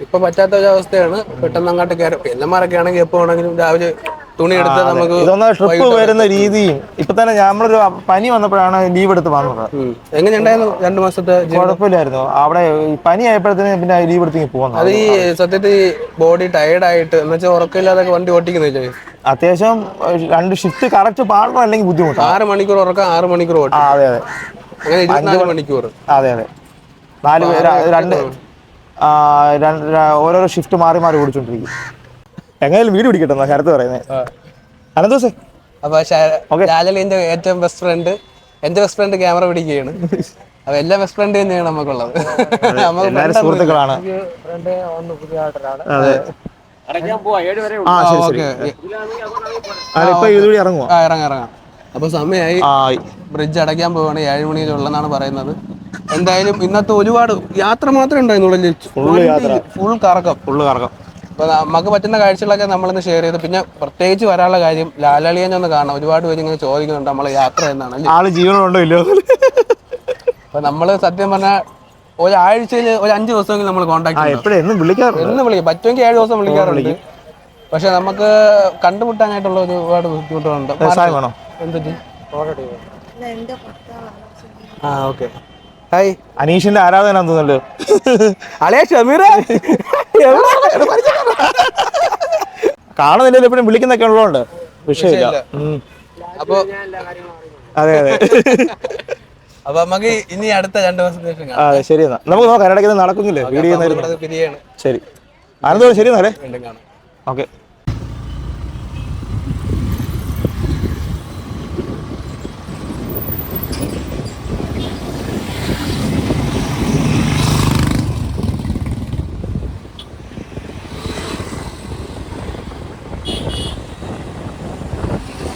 ഇപ്പൊ പറ്റാത്ത ഒരു അവസ്ഥയാണ്. പെട്ടെന്ന് അങ്ങോട്ട് കയറും. പെണ്ണന്മാരൊക്കെ ആണെങ്കിൽ എപ്പോ വേണമെങ്കിലും രാവിലെ തുണി എടുത്ത് നമുക്ക് ഇതൊന്ന് ട്രിപ്പ് വരുന്ന രീതിയും. ഇപ്പൊ തന്നെ നമ്മളൊരു പനി വന്നപ്പോഴാണ് ലീവ് എടുത്ത് വന്നത്. എങ്ങനെയുണ്ടായിരുന്നു 2 മാസത്തെ? കുഴപ്പമില്ലായിരുന്നു. അവിടെ പനി ആയപ്പോഴത്തേന് പിന്നെ ലീവ് എടുത്ത് പോകുന്നത്. അത് ഈ സത്യത്തിൽ ബോഡി ടയർഡായിട്ട് എന്ന് വെച്ചാൽ ഉറക്കമില്ലാതൊക്കെ വണ്ടി ഓട്ടിക്കുന്നില്ലേ? അത്യാവശ്യം 2 ഷിഫ്റ്റ് കറക്റ്റ് പാടണം, അല്ലെങ്കിൽ ബുദ്ധിമുട്ടാണ്. 6 മണിക്കൂർ ഉറക്കം, 6 മണിക്കൂർ ഓട്ടം. അതെ അതെ, അങ്ങനെ 24 മണിക്കൂർ. അതെ അതെ, 4 പേര് ഓരോരോ ഷിഫ്റ്റ് മാറി മാറി ഓടിച്ചോണ്ടിരിക്കും. എങ്ങനെയാലും വീട് പിടിക്കട്ടെ ശരത്ത് പറയുന്നത്. അനന്തോസേ അപ്പൊ ലാലലിന്റെ ഏറ്റവും ബെസ്റ്റ് ഫ്രണ്ട്, എന്റെ ബെസ്റ്റ് ഫ്രണ്ട് ക്യാമറ പിടിക്കുകയാണ്. അപ്പൊ എല്ലാ ബെസ്റ്റ് ഫ്രണ്ട് തന്നെയാണ് നമുക്കുള്ളത്. എല്ലാവരും സുഹൃത്തുക്കളാണ്. അതെ, ഇപ്പൊ ഇതുവഴി ഇറങ്ങുക. ഇറങ്ങാം. അപ്പൊ സമയമായി, ബ്രിഡ്ജ് അടയ്ക്കാൻ പോവാണ്. 7 മണിയിലുള്ളതാണ് പറയുന്നത്. എന്തായാലും ഇന്നത്തെ ഒരുപാട് യാത്ര മാത്രമേ ഉണ്ടായിരുന്നുള്ളൂ, ഫുൾ കറക്കം. അപ്പൊ നമുക്ക് പറ്റുന്ന കാഴ്ചകളൊക്കെ നമ്മളിന്ന് ഷെയർ ചെയ്ത്, പിന്നെ പ്രത്യേകിച്ച് വരാനുള്ള കാര്യം ലാലളിയനെ ഒന്ന് കാണാം. ഒരുപാട് പേര് ഇങ്ങനെ ചോദിക്കുന്നുണ്ട് നമ്മളെ യാത്ര എന്നാണ്. ആള് ജീവനുണ്ടോ ഇല്ലയോ? അപ്പൊ നമ്മള് സത്യം പറഞ്ഞാൽ ഒരാഴ്ചയിൽ ഒരു 5 ദിവസമെങ്കിലും നമ്മൾ കോൺടാക്ട് എന്നും വിളിക്കും, പറ്റുമെങ്കിൽ 7 ദിവസം വിളിക്കാറുണ്ട്. പക്ഷെ നമുക്ക് കണ്ടുമുട്ടാനായിട്ടുള്ള ഒരുപാട് ബുദ്ധിമുട്ടുണ്ട്. ഓക്കെ. ഹായ്, അനീഷിന്റെ ആരാധന തോന്നുന്നുണ്ട്. അളിയ ഷമീറ കാണുന്നില്ല, എപ്പോഴും വിളിക്കുന്നൊക്കെ ഉള്ളതുകൊണ്ട് വിഷയമില്ല. അപ്പൊ അതെ അതെ, അപ്പൊ നമുക്ക് ഇനി അടുത്ത 2 ദിവസത്തിന് ശേഷം കാണാം. അതെ ശരി, എന്നാ നമുക്ക് നോക്കാം ഇടയ്ക്ക് നടക്കുന്നില്ലേ വീഡിയോ. ശരി, ആനന്ദം ശരി എന്നാലേ. ഓക്കെ.